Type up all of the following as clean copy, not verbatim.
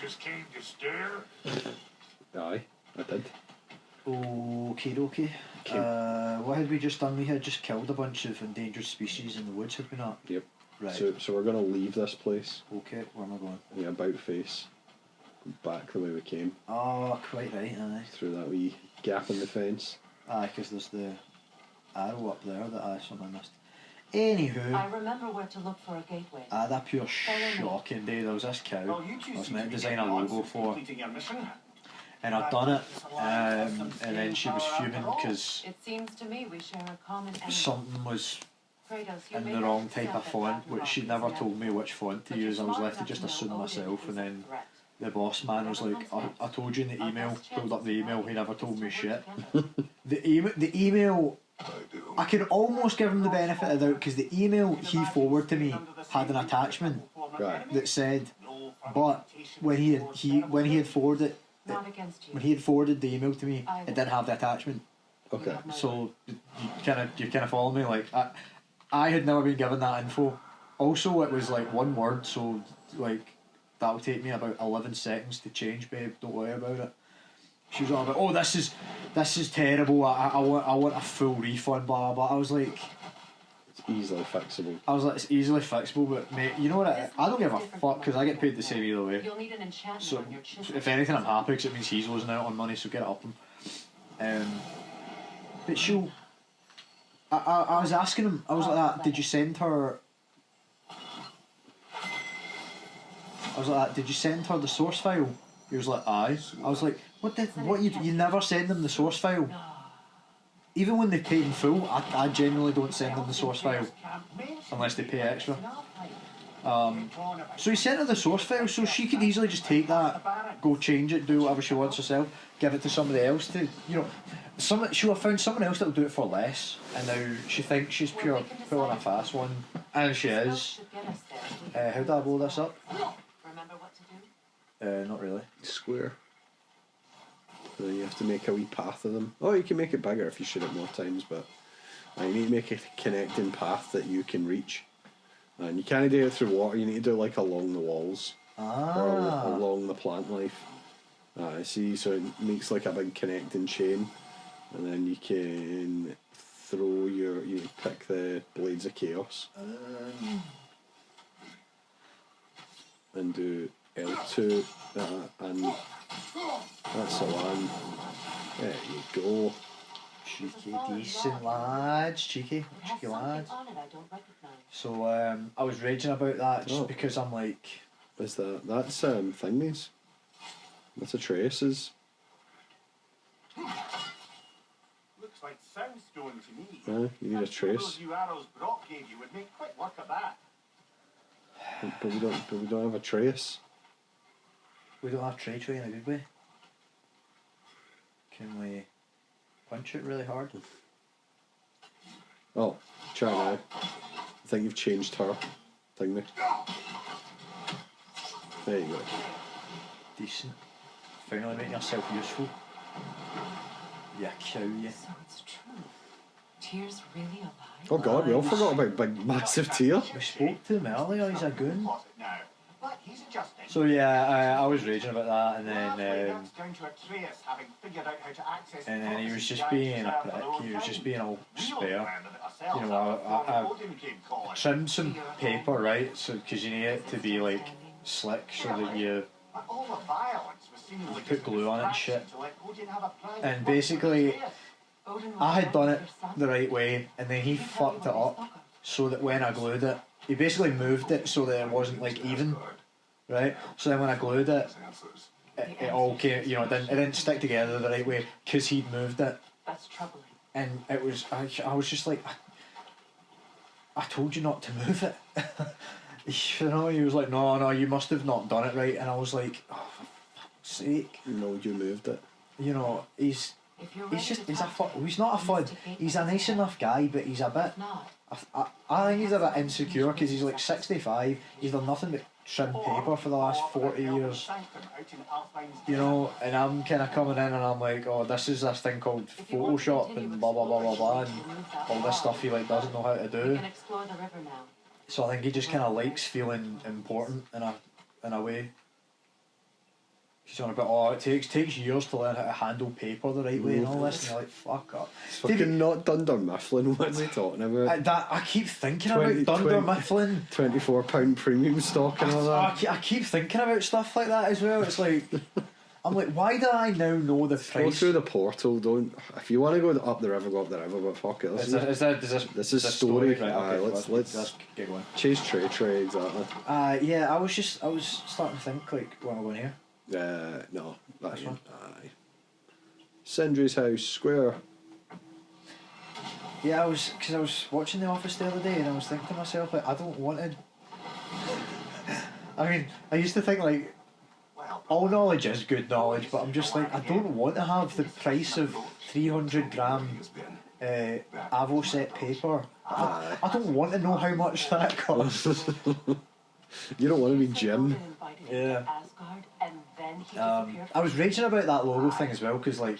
just came to stare? Aye, I did. Okay. What had we just done? We had just killed a bunch of endangered species in the woods, had we not? Yep. Right. So we're going to leave this place. Okay, where am I going? Yeah, about face. Back the way we came. Oh, quite right, aye. Through that wee gap in the fence. Aye, because there's the arrow up there that I somehow missed. Anywho. I remember where to look for a gateway. That pure shocking day. There was this cow I was meant to design a logo for. And I'd done it, and then she was fuming because It seems to me we share a common enemy. something was Kratos, you in may the not wrong type accept of that font, which Ragnarok she is never told inevitable. me which font to But you're use. I was smart left to enough just know assume Odin myself, is and a then threat. the boss man was like, I told you in the email, pulled up the email, he never told me shit. The email, I can almost give him the benefit of the doubt, because the email he forwarded to me had an attachment Right. that said, but when he had forwarded it, Not against you. when he had forwarded the email to me, it didn't have the attachment. Okay. So you kind of follow me. Like I had never been given that info. Also, it was like one word, so like that'll take me about 11 seconds to change, babe. Don't worry about it. She was all about, oh, this is terrible. I want a full refund. Blah blah blah. I was like, It's easily fixable. it's easily fixable, but mate, you know what? I don't give a fuck because I get paid the same either way. You'll need an enchantment So on your chisel. if anything, I'm happy because it means he's losing out on money. So get it up him. But she'll. I was asking him. I was like that. Did you send her? I was like that. Did you send her the source file? He was like, aye. I was like, what you never send them the source file? Even when they pay in full, I genuinely don't send them the source file unless they pay extra. So he sent her the source file, so she could easily just take that, go change it, do whatever she wants herself, give it to somebody else to, she'll have found someone else that'll do it for less, and now she thinks she's pulling a fast one, and she is. How do I blow this up? Remember what to do? Not really. Square. So you have to make a wee path of them. Oh, you can make it bigger if you shoot it more times, but you need to make a connecting path that you can reach. And you can't do it through water, you need to do it like along the walls. Or along the plant life. See, so it makes like a big connecting chain, and then you can throw you pick the Blades of Chaos. And do L2, and that's the one. There you go. Cheeky, decent lads, cheeky lads. On it I don't recognize. So I was raging about that just because I'm like, Is that's thingies? That's Atreus's. Looks like soundstone to me. You need a trace. Those new arrows Brock gave you would make quick work of that. But we don't have a trace. we don't have Trey in a good way. Can we punch it really hard? Oh, try now. I think you've changed her thingy. There you go. Decent. Finally making yourself useful. Yeah, cow, yeah. So it's true. Tears really alive? Oh god, we all forgot about big massive tear. We spoke to him earlier, he's a goon. Was it now? But he's adjusting. So yeah, I was raging about that, and Well, then that's down to Atreus having figured out how to access and then he was just prophecy being a giants prick. down He was just being all We all spare. learned of it ourselves You know, after I Odin came calling. trimmed some paper, right? So because you need it to be like slick, so that you But all the violence was seemingly put just a glue on it and shit. distraction to let Odin have a private And word with basically, Atreus. Odin was I had done it your son? the right way, and then he Did tell you fucked it what they up spoke of? so that when I glued it, he basically moved it so that it wasn't like even, right? So then when I glued it, it all came, you know, it didn't stick together the right way because he'd moved it, That's troubling. and it was I was just like, I told you not to move it. You know, he was like, no, you must have not done it right, and I was like, oh, for fuck's sake, No, you moved it. you know, he's If you're ready just to he's a talk to he's not a him, fud. investigate He's a nice yourself. enough guy, but he's a bit. If not, I think he's a bit insecure because he's like 65. He's done nothing but trim paper for the last 40 years. You know, and I'm kind of coming in and I'm like, oh, this is this thing called if you want to Photoshop continue and blah blah blah blah blah, and exploring, you move that all this wall. stuff he like doesn't know how to We do. can explore the river now. So I think he just kind of likes feeling important in a way. She's on about, it takes years to learn how to handle paper the right way and all this, and you're like, fuck up. It's fucking not Dunder Mifflin, what's he talking about? I keep thinking about Dunder Mifflin. £24 premium stock and all that. I keep thinking about stuff like that as well. It's like, I'm like, why do I now know the Go price? through the portal, don't. If you want to go up the river, but fuck it. This is story. Right, okay, Let's get going. chase Trey, exactly. Yeah, I was starting to think, like, what am I going here? No, that This ain't. one? Aye. Sindri's house, square. Yeah, because I was watching The Office the other day and I was thinking to myself, like, I don't want to. I mean, I used to think, like, all knowledge is good knowledge, but I'm just like, I don't want to have the price of 300 gram Avoset paper. I don't want to know how much that costs. You don't want to be Jim. Yeah. Asgard, and then he I was raging about that logo thing as well, because, like,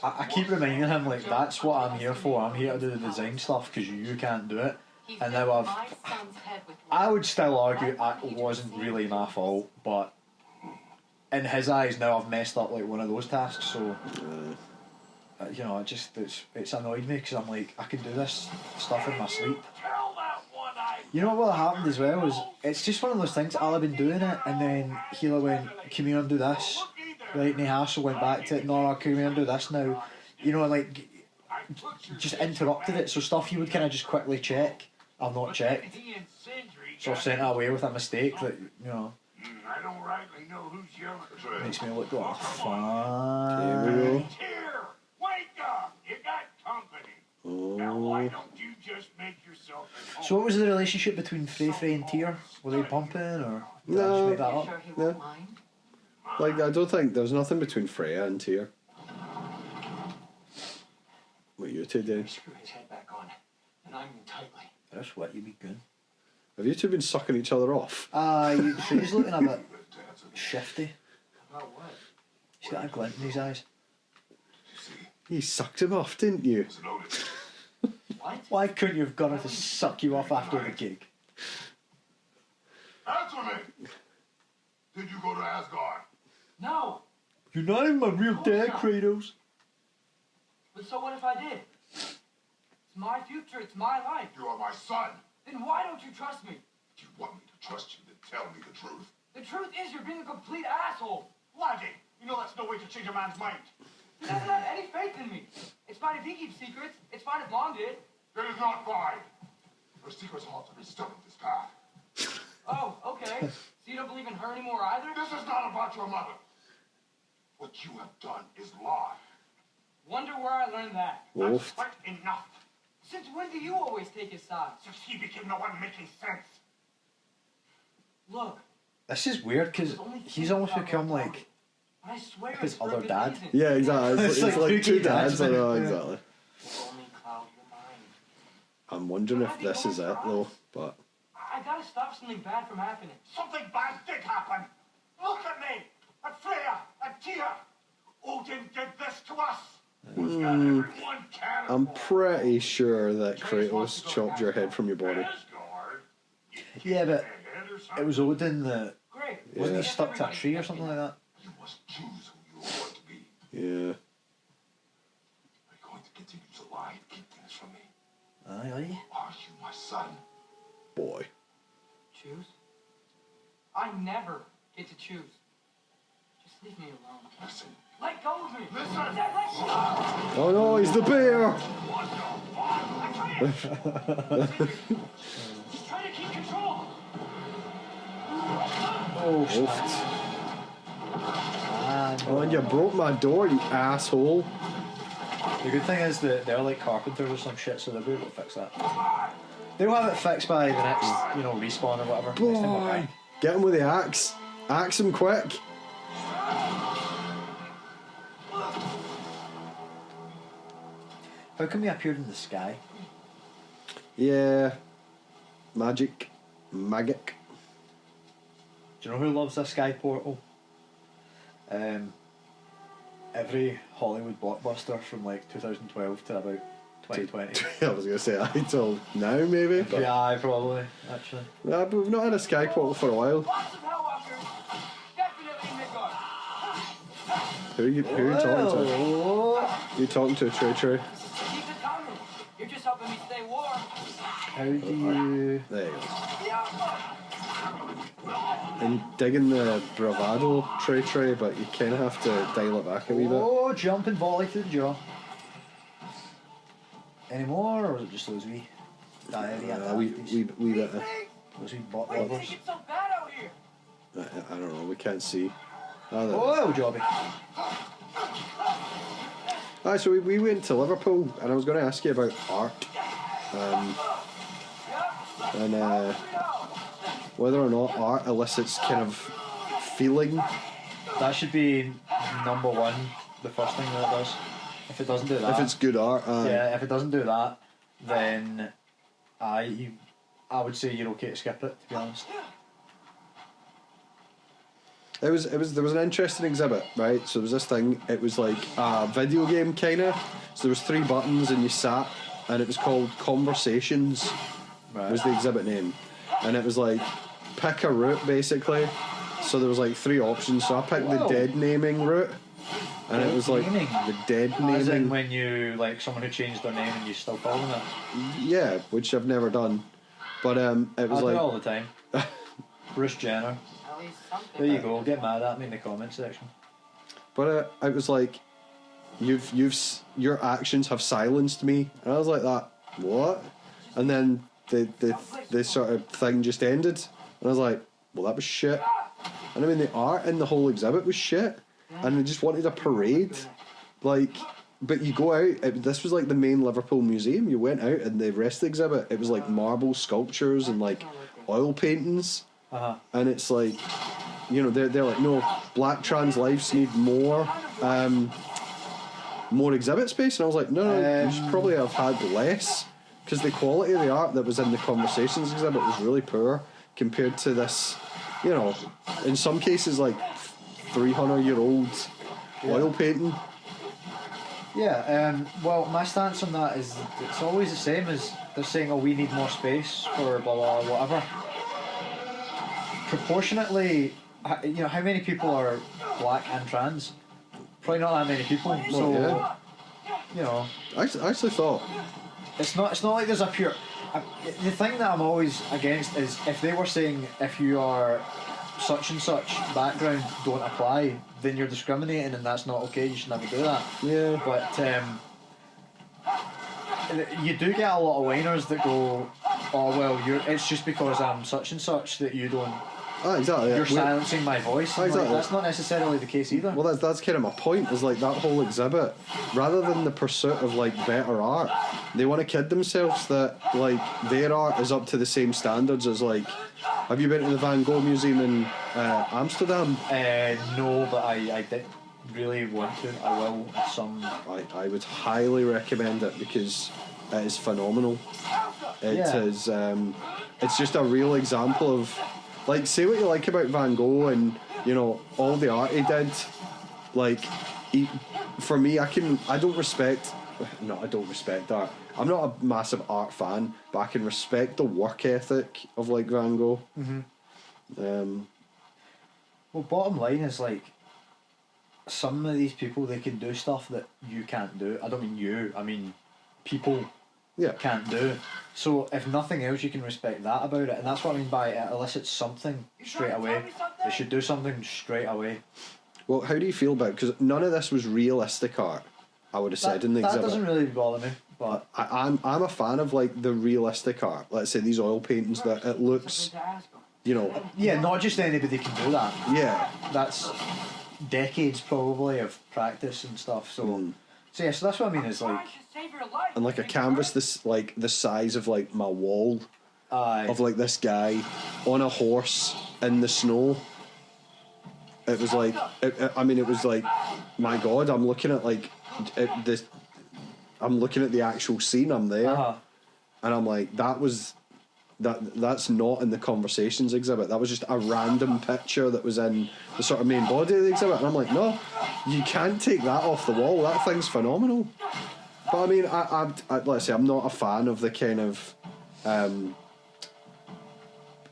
I keep reminding him, like, that's what I'm here for. I'm here to do the design stuff because you can't do it. And now I would still argue it wasn't really my fault, but in his eyes now I've messed up, like, one of those tasks, so you know, it's annoyed me because I'm like, I can do this stuff in my sleep. You know what happened as well is, it's just one of those things, I'll have been doing it and then he'll went, come here and do this, right, and he also went back to it, no, come here and do this now, you know, like, just interrupted it, so stuff you would kind of just quickly check, I've not checked, so I've sent it away with a mistake that, you know, I don't rightly know who's yelling. makes me look like fun. Here we go. Here, wake up! You got company. Now why don't you just make yourself at home? So what was the relationship between Frey and Tyr? Were they pumping, or did I No. just make that You up? sure he Yeah. won't mind? Like, I don't think there's nothing between Freya and Tyr. What you two doing? Screw his head back on, and I'm in tightly. That's what you'd be good. Have you two been sucking each other off? Frey's looking a bit shifty. About what? He's got a glint in his eyes. You sucked him off, didn't you? What? Why couldn't you have gone on to suck you off after the gig? Answer me! Did you go to Asgard? No. You're not even my real dad, Kratos. But so what if I did? It's my future. It's my life. You are my son. Then why don't you trust me? If you want me to trust you, then tell me the truth. The truth is you're being a complete asshole. Lying. You know that's no way to change a man's mind. He doesn't have any faith in me. It's fine if he keeps secrets. It's fine if Mom did. It is not fine. Her secrets ought to be stuck in this path. Oh, okay. So you don't believe in her anymore either? This is not about your mother. What you have done is lie. Wonder where I learned that. Wolf. That's quite enough. Since when do you always take his side? Since he became the one making sense. Look, This is weird because he's almost become like I swear his it's for a other good dad. reason. Yeah, exactly. It's It's, like like two two dads, dads. I know, yeah. exactly. Only cloud your mind. I'm wondering if this is it though, but I gotta stop something bad from happening. Something bad did happen. Look at me, at Freya, at Tyr. Odin did this to us. We've got everyone cannonball. I'm pretty sure that Kratos chopped your head from your body. Asgard? Yeah, but Head or it something? was Odin that Great. wasn't he That's stuck to a everybody. tree or something like that? You must choose who you want to be. Yeah. Are you going to continue to lie and keep things from me? Aye, aye. Are you my son? Boy. Choose? I never get to choose. Just leave me alone. Listen. Let go of me. Listen. Dad, let go. Oh no, he's the bear! I can't. Just trying to keep control. Oh, shit. Oh, and you broke my door, you asshole. The good thing is that they're like carpenters or some shit, so they'll be able to fix that. They'll have it fixed by the next, you know, respawn or whatever. Next time we're Boy. back. Get him with the axe. Axe him quick. How come he appeared in the sky? Yeah. Magic. Magic. Do you know who loves this sky portal? Every Hollywood blockbuster from like 2012 to about 2020. I was going to say until now, maybe. But, Yeah, probably, actually. Nah, but we've not had a sky portal for a while. Lots of Hellwalkers. Definitely Midgard. Who are you talking to? Whoa. You talking to a Trey? Keep it coming. You're just helping me stay warm. How do you... There you go. And digging the bravado Trey, but you kind of have to dial it back a wee bit. Oh, jumping volley to the jaw. Any more, or was it just those wee diarrhea? wee bit. Those wee butt Why do you lovers. think it's so bad out here? I don't know. We can't see. Oh, there. Oh, jobby. So we went to Liverpool, and I was going to ask you about art, and whether or not art elicits kind of feeling. That should be number one, the first thing that it does. If it doesn't do that... If it's good art, yeah, if it doesn't do that, then I would say you're okay to skip it, to be honest. There was an interesting exhibit, right? So there was this thing. It was like a video game kinda. So there was 3 buttons, and you sat, and it was called Conversations. Right. Was the exhibit name, and it was like pick a route basically. So there was like 3 options. So I picked the Whoa. Deadnaming route, and it was like Deadnaming? the Deadnaming. As in when you, like, someone who changed their name and you still call them it. Yeah, which I've never done, but it was I do like it all the time. Bruce Jenner. At least something. There you go. Get mad at me in the comment section. But it was like, your actions have silenced me, and I was like, that what? And then the sort of thing just ended, and I was like, well, that was shit. And I mean, the art in the whole exhibit was shit, and they just wanted a parade, like. But you go out. This was like the main Liverpool museum. You went out, and the rest of the exhibit, it was like marble sculptures and like oil paintings. And it's like, you know, they're like, no, black trans lives need more exhibit space. And I was like, no, you should probably have had less, because the quality of the art that was in the Conversations exhibit was really poor compared to this, you know, in some cases like 300-year-old oil painting. Yeah, well, my stance on that is it's always the same as they're saying, oh, we need more space for blah, blah, whatever. Proportionately, you know, how many people are black and trans? Probably not that many people. So, yeah. You know, I actually thought, it's not like there's a pure... the thing that I'm always against is if they were saying if you are such and such background don't apply, then you're discriminating, and that's not okay, you should never do that. yeah. But you do get a lot of whiners that go, oh well, it's just because I'm such and such that you don't... Exactly. You're silencing my voice. Exactly. Like, that's not necessarily the case either. Well, that's kind of my point, is like that whole exhibit, rather than the pursuit of like better art, they want to kid themselves that like their art is up to the same standards as like, have you been to the Van Gogh Museum in Amsterdam? No, but I did really want to. I will at some... I would highly recommend it, because it is phenomenal. It is, it's just a real example of, like, say what you like about Van Gogh and, you know, all the art he did, like, for me, I don't respect art. I'm not a massive art fan, but I can respect the work ethic of, like, Van Gogh. Well, bottom line is, like, some of these people, they can do stuff that you can't do. I don't mean you, I mean people can't do. So if nothing else, you can respect that about it, and that's what I mean by it elicits something straight away. They should do something straight away. Well, how do you feel about it? Because none of this was realistic art, I would have said in the exhibit. That doesn't really bother me, but... I'm a fan of, like, the realistic art. Let's say these oil paintings that it looks, you know... Yeah, not just anybody can do that. Yeah. That's decades probably of practice and stuff, so... So yeah, so that's what I mean is like... And like a canvas this, like, the size of, like, my wall. Of, like, this guy on a horse in the snow. It was like... it was like, my God, I'm looking at, like... I'm looking at the actual scene, I'm there. And I'm like, that's not in the Conversations exhibit. That was just a random picture that was in the sort of main body of the exhibit. And I'm like, no, you can't take that off the wall. That thing's phenomenal. But I mean, let's say I'm not a fan of the kind of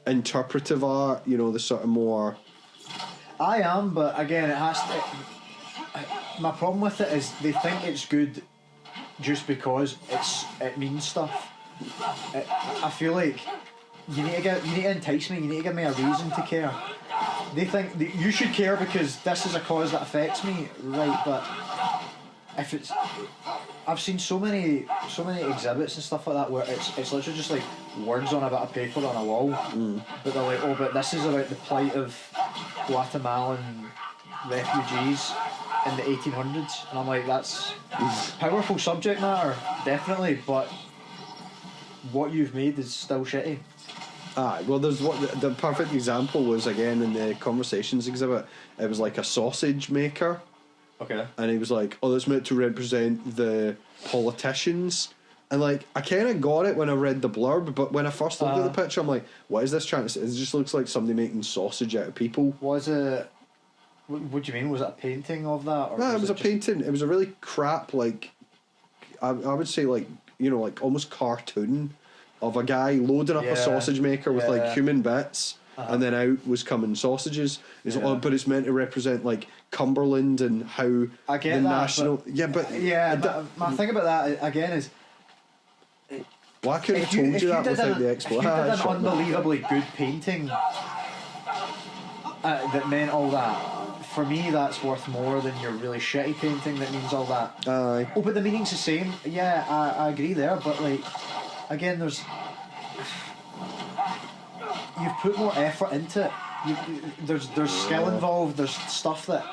interpretive art, you know, the sort of more... I am, but again, it has to... my problem with it is they think it's good just because it means stuff. I feel like you need to entice me. You need to give me a reason to care. They think that you should care because this is a cause that affects me, right? But if it's, I've seen so many exhibits and stuff like that where it's literally just like words on a bit of paper on a wall, but they're like, oh, but this is about the plight of Guatemalan refugees in the 1800s, and I'm like, that's powerful subject matter, definitely, but what you've made is still shitty. Well, there's what the perfect example was again in the Conversations exhibit. It was like a sausage maker. Okay. And he was like, "Oh, that's meant to represent the politicians." And like, I kind of got it when I read the blurb, but when I first looked at the picture, I'm like, "What is this trying to say?" It just looks like somebody making sausage out of people. Was it? What do you mean? Was it a painting of that? Or No, it was a painting. It was a really crap, like, I would say, like, you know, like almost cartoon of a guy loading up a sausage maker with like human bits, and then out was coming sausages. But it's meant to represent like Cumberland and how I get the that, national. My thing about that again is, well, I couldn't have told you that without the explanation. If you did an unbelievably good painting that meant all that, for me that's worth more than your really shitty painting that means all that. Aye. Oh, but the meaning's the same. Yeah, I agree there, but like, again, you've put more effort into it. There's skill involved. There's stuff that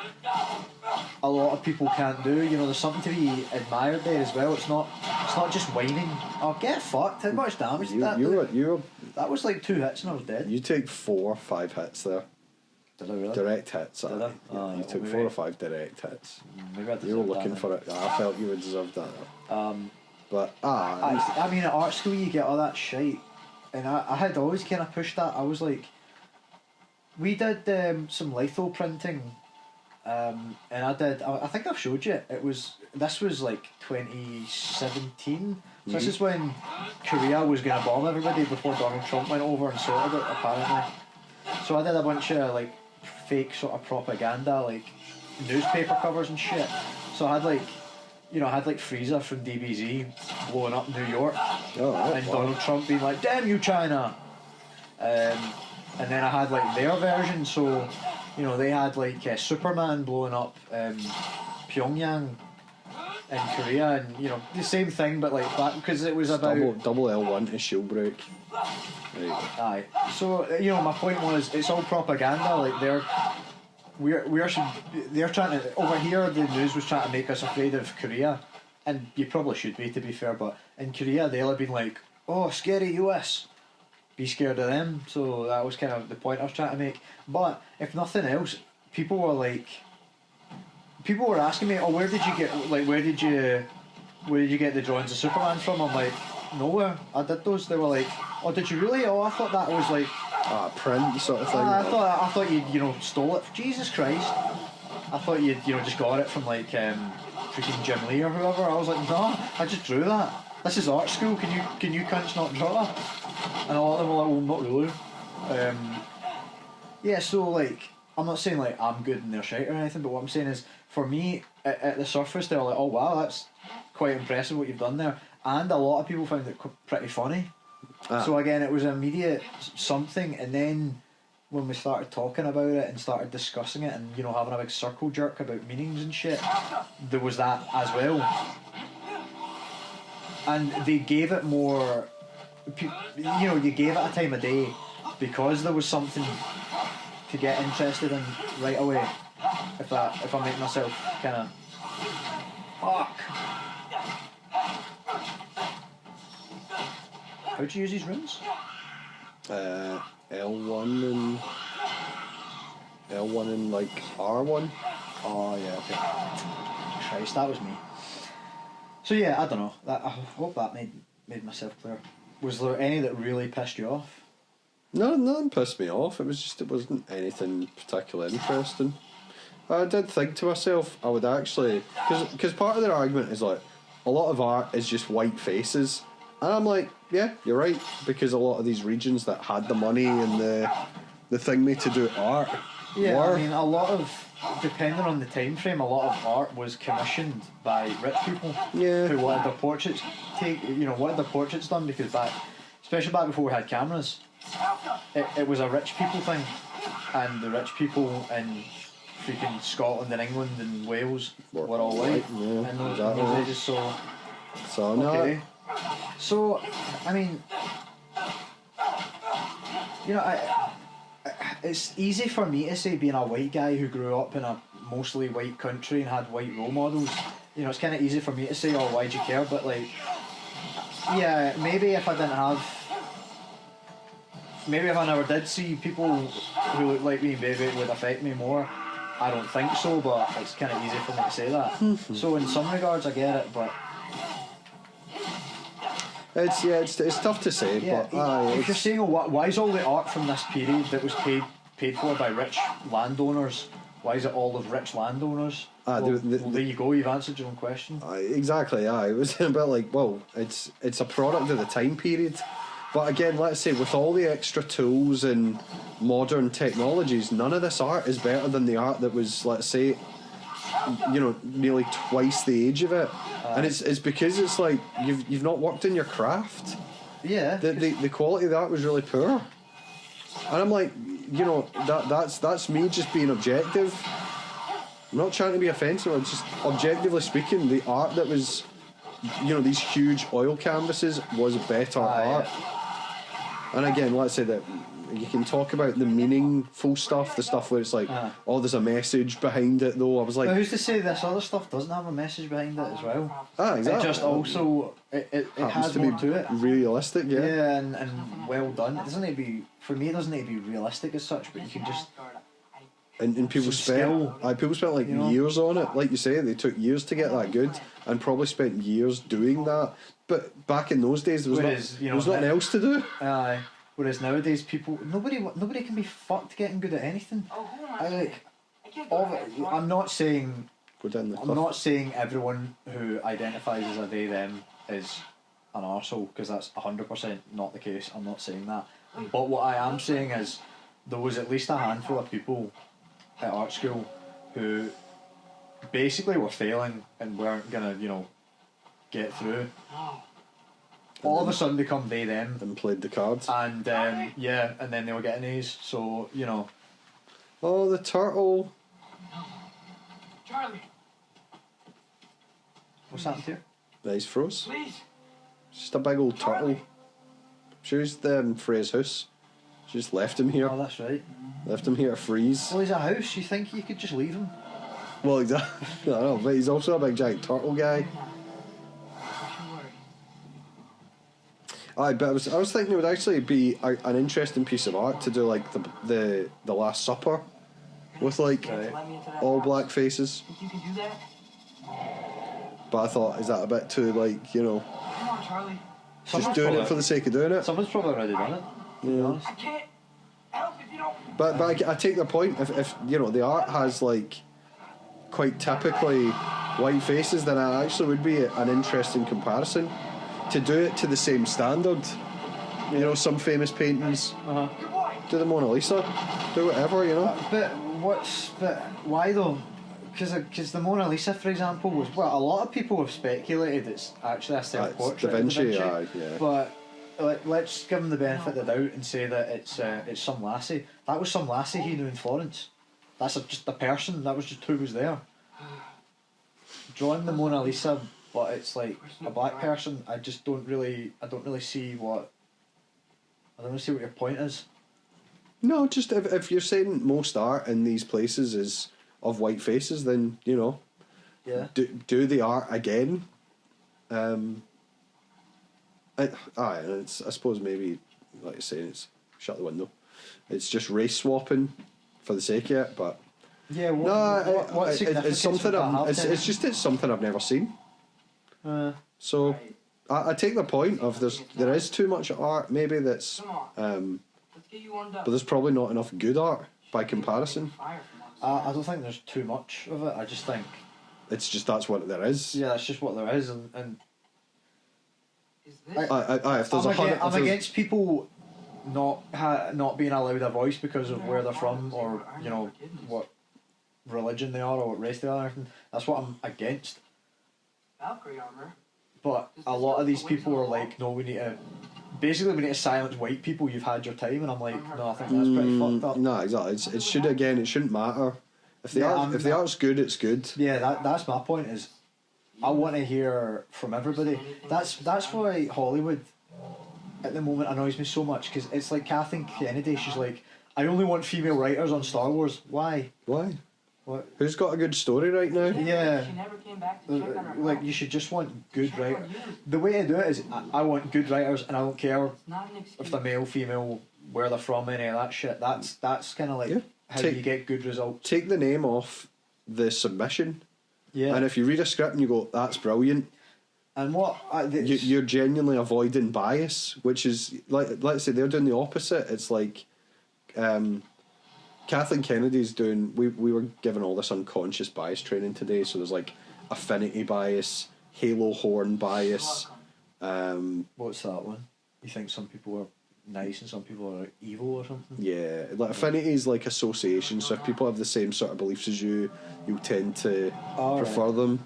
a lot of people can't do. You know, there's something to be admired there as well. It's not just whining. Oh, get fucked! How much damage did that do? That was like 2 hits and I was dead. You take 4 or 5 hits there. Did I really? Direct hits. Did I? Yeah, you took 4 or 5 direct hits. Maybe I you were looking for it. I felt you would deserve that. But I mean, at art school you get all that shite, and I had always kind of pushed that. I was like, we did some litho printing, and I think I've showed you. This was like 2017. So this is when Korea was going to bomb everybody before Donald Trump went over and sorted it, apparently. So I did a bunch of like fake sort of propaganda, like newspaper covers and shit. So I had like, Frieza from DBZ blowing up New York, and Donald Trump being like, "Damn you, China!" And then I had like their version. So, they had like Superman blowing up Pyongyang in Korea, and the same thing, but like back because it was about double L1 to shield break. Right. Aye. So my point was, it's all propaganda. Like they're trying to, over here the news was trying to make us afraid of Korea, and you probably should be, to be fair, but in Korea they'll have been like, oh, scary US, be scared of them. So that was kind of the point I was trying to make. But if nothing else, people were asking me, oh, where did you get the drawings of Superman from? I'm like, nowhere, I did those. They were like, oh, did you really? Oh, I thought that was like print sort of thing. I thought you stole it. Jesus Christ! I thought you just got it from like freaking Jim Lee or whoever. I was like, no, I just drew that. This is art school. Can you cunts not draw? And a lot of them were like, well, not really. Yeah, so like, I'm not saying like I'm good in their shite or anything, but what I'm saying is, for me, at the surface, they were like, oh wow, that's quite impressive what you've done there, and a lot of people found it pretty funny. So again, it was an immediate something, and then when we started talking about it and started discussing it and having a big circle jerk about meanings and shit, there was that as well. And they gave it more, you gave it a time of day because there was something to get interested in right away. If I make myself kind of fuck. How'd you use these runes? L1 and like R1. Oh yeah, okay. Christ, that was me. So yeah, I don't know. I hope that made myself clear. Was there any that really pissed you off? No, none pissed me off. It wasn't anything particularly interesting. I did think to myself, I would actually, because part of their argument is like, a lot of art is just white faces. And I'm like, yeah, you're right, because a lot of these regions that had the money and the thingy to do art Yeah, were. I mean, a lot of, depending on the time frame, a lot of art was commissioned by rich people Yeah. who wanted their portraits wanted their portraits done, because especially back before we had cameras, it was a rich people thing, and the rich people in freaking Scotland and England and Wales were all white Yeah, in those exactly. ages, so So no, okay. So, I mean, it's easy for me to say, being a white guy who grew up in a mostly white country and had white role models, it's kind of easy for me to say, oh, why'd you care? But like, yeah, maybe if I never did see people who look like me, maybe it would affect me more. I don't think so, but it's kind of easy for me to say that. So in some regards I get it, but it's tough to say. yeah, But if you're saying, why is all the art from this period that was paid for by rich landowners, why is it all of rich landowners? Well, there you go, you've answered your own question. Exactly. It was a bit like, well, it's a product of the time period. But again, let's say with all the extra tools and modern technologies, none of this art is better than the art that was, let's say, nearly twice the age of it. And it's because it's like you've not worked in your craft. Yeah. The quality of that was really poor. And I'm like, that's me just being objective. I'm not trying to be offensive. I'm just objectively speaking, the art that was, these huge oil canvases was better art. Yeah. And again, let's say that you can talk about the meaningful stuff, the stuff where it's like, oh, there's a message behind it, though. I was like, But who's to say this other stuff doesn't have a message behind it as well? Exactly. It just also it has more to it. Realistic, yeah. Yeah, and well done. It doesn't need to be, for me, it doesn't need to be realistic as such, but you can just. And people Some people spent like years on it. Like you say, they took years to get that good, and probably spent years doing that. But back in those days, there was nothing else to do. Aye. Whereas nowadays, nobody can be fucked getting good at anything. Oh, who am I? I'm not saying. Go down the cliff. I'm not saying everyone who identifies as a they them is an arsehole, because that's 100% not the case. I'm not saying that. But what I am saying is there was at least a handful of people at art school who basically were failing and weren't gonna, get through. All of a sudden become they them And played the cards. and and then they were getting A's, so Oh, the turtle. Charlie, what's happened here? He's froze. please. Just a big old turtle. She was Frey's house. She just left him here. Oh, that's right. Left him here to freeze. Well, he's a house, you think you could just leave him? Well, exactly. I don't know, but he's also a big giant turtle guy. But I was thinking it would actually be an interesting piece of art to do like the Last Supper with like all black faces. Think you can do that? But I thought, is that a bit too like, Come on, Charlie. just doing it for the sake of doing it? Someone's probably already done it, to be honest. I can't help if you don't. But I take the point. If the art has like quite typically white faces, then it actually would be an interesting comparison. To do it to the same standard, some famous paintings, do the Mona Lisa, do whatever, But why though? Because the Mona Lisa, for example, was a lot of people have speculated it's actually a self-portrait. Da Vinci, of yeah. But let's give him the benefit of the doubt and say that it's some lassie. That was some lassie he knew in Florence. That's just a person. That was just who was there. Drawing the Mona Lisa, but it's like a black person. I don't really see what. I don't really see what your point is. No, just if you're saying most art in these places is of white faces, then Yeah. do the art again. I suppose maybe, like you're saying, it's shut the window. It's just race swapping for the sake of it, but Yeah. What it's something. It's something I've never seen. So I take the point of there is too much art maybe that's Let's get you warmed up. but there's probably not enough good art by comparison. I don't think there's too much of it. I just think It's just that's what there is. yeah, that's just what there is, and Is this? If there's I'm against people not being allowed a voice because of where they're from, or you know what religion they are or what race they are. Or anything. That's what I'm against. Valkyrie armor. But a lot of these people are like, no, we need to silence white people. You've had your time, and I'm like, no, I think that's pretty fucked up. No, exactly. It shouldn't matter. If the art's good, it's good. Yeah, that's my point. Is I want to hear from everybody. That's why Hollywood at the moment annoys me so much, because it's like Kathleen Kennedy. She's like, I only want female writers on Star Wars. Why? Why? What? Who's got a good story right now? Yeah. She never came back to check on her. Like, you should just want good writers. The way to do it is, I want good writers, and I don't care It's not an excuse. if they're male, female, where they're from, any of that shit. That's kind of like how you get good results. Take the name off the submission, Yeah. and if you read a script and you go, that's brilliant, And what you're genuinely avoiding bias, which is like, let's say they're doing the opposite. It's like Kathleen Kennedy's doing. We were given all this unconscious bias training today, so there's like affinity bias, halo horn bias. what's that one? You think some people are nice and some people are evil or something? Yeah, like affinity is like association. So if people have the same sort of beliefs as you, you'll tend to prefer them.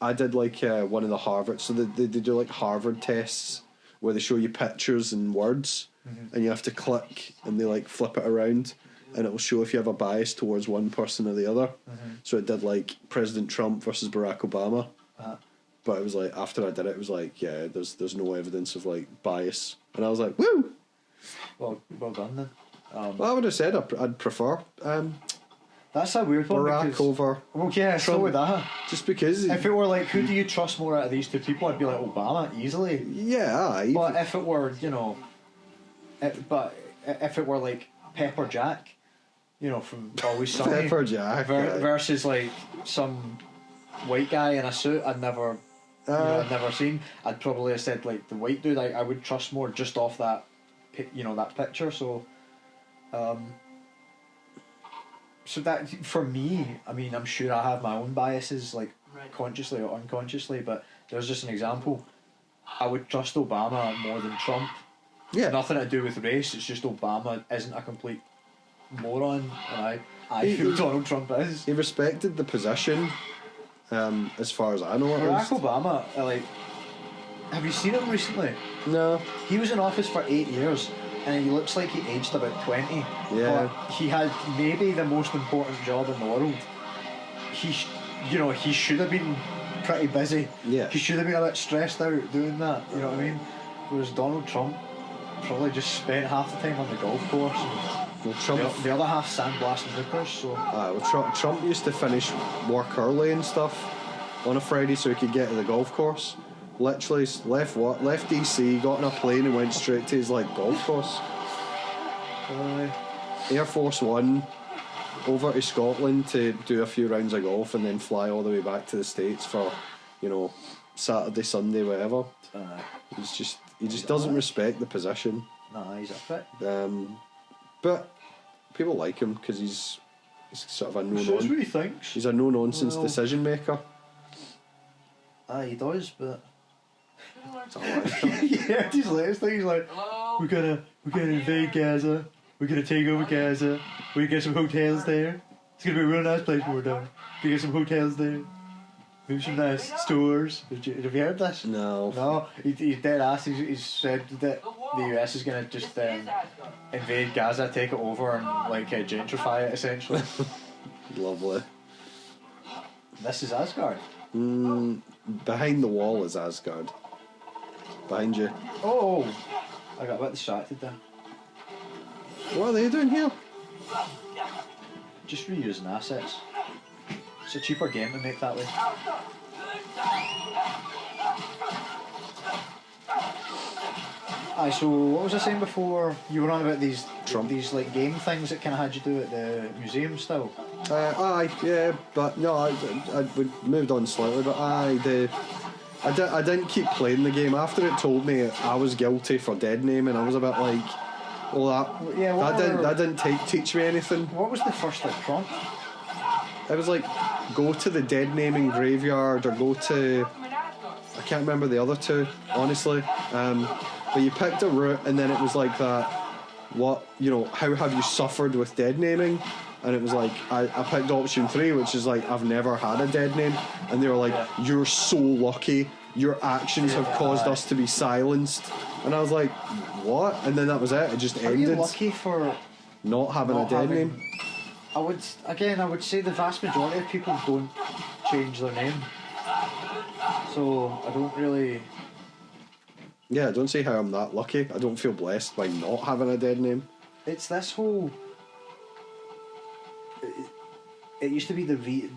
I did like one of the Harvard, so they do like Harvard tests where they show you pictures and words, and you have to click and they like flip it around, and it will show if you have a bias towards one person or the other. So it did like President Trump versus Barack Obama, but it was like after I did it, it was like there's no evidence of like bias, and I was like, woo. Well done then. Well, I would have said I'd prefer That's a weird one. Barack because, over well, yeah, so Trump. would that. just because. If it were like, who do you trust more out of these two people? I'd be like Obama easily. Yeah, aye. But if it were, if it were like Pepper Jack, from Always Sunny, Pepper Jack, aye. versus like some white guy in a suit I'd never, I'd never seen, I'd probably have said like the white dude. I would trust more just off that, that picture. So, so that for me, I mean, I'm sure I have my own biases, like consciously or unconsciously. But there's just an example. I would trust Obama more than Trump. Yeah. Nothing to do with race. It's just Obama isn't a complete moron, and I feel Donald Trump is. He respected the position, as far as I know. Barack Obama, have you seen him recently? No. He was in office for 8 years, and he looks like he aged about 20. Yeah. But he had maybe the most important job in the world. He should have been pretty busy. Yeah. He should have been a bit stressed out doing that. You know what I mean? Whereas Donald Trump probably just spent half the time on the golf course. And Well, Trump. the other half sandblasting hookers. So. Trump used to finish work early and stuff on a Friday so he could get to the golf course. Literally left DC, got on a plane and went straight to his golf course. Air Force One over to Scotland to do a few rounds of golf and then fly all the way back to the States for, Saturday, Sunday, whatever. He just doesn't respect the position. Nah, he's a prick. But people like him because he's sort of a So that's what he thinks. he's a no nonsense decision maker. He does, but It's all right. yeah, his latest thing. He's like, we're gonna invade Gaza. We're gonna take over Gaza. We get some hotels there. It's gonna be a real nice place when we're done. We get some hotels there. Maybe some nice stores. Have you heard this? No. He's dead ass. He's said that the US is gonna just invade Gaza, take it over, and gentrify it essentially. Lovely. This is Asgard. Behind the wall is Asgard. Behind you. Oh, I got a bit distracted there. What are they doing here? Just reusing assets. It's a cheaper game to make that way. Aye, so what was I saying before? You were on about these game things that kind of had you do at the museum still. But no, I moved on slightly, but I didn't keep playing the game. After it told me I was guilty for Deadnaming, I was a bit like, well, that didn't teach me anything. What was the first prompt? It was like, go to the Deadnaming graveyard or go to, I can't remember the other two, honestly. but you picked a route, and then it was like that. What, you know, how have you suffered with deadnaming? And it was like I picked option 3, which is like I've never had a dead name, and they were like, you're so lucky. Your actions have caused us to be silenced. And I was like, what? And then that was it. It just ended. Are you lucky for not having a dead name? I would say the vast majority of people don't change their name. So I don't really. Yeah, don't see how I'm that lucky. I don't feel blessed by not having a dead name. It's this whole. It used to be the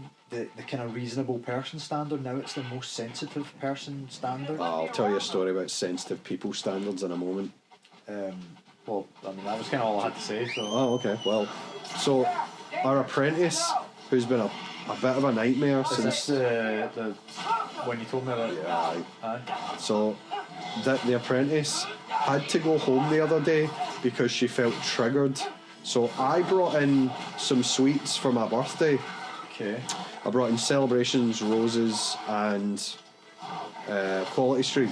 kind of reasonable person standard. Now it's the most sensitive person standard. I'll tell you a story about sensitive people standards in a moment. Well, I mean, that was kind of all I had to say. So. Oh, okay. Well, so our apprentice, who's been a bit of a nightmare since the when you told me about it. Yeah. So the apprentice had to go home the other day because she felt triggered. So I brought in some sweets for my birthday. Okay. I brought in Celebrations, Roses, and Quality Street,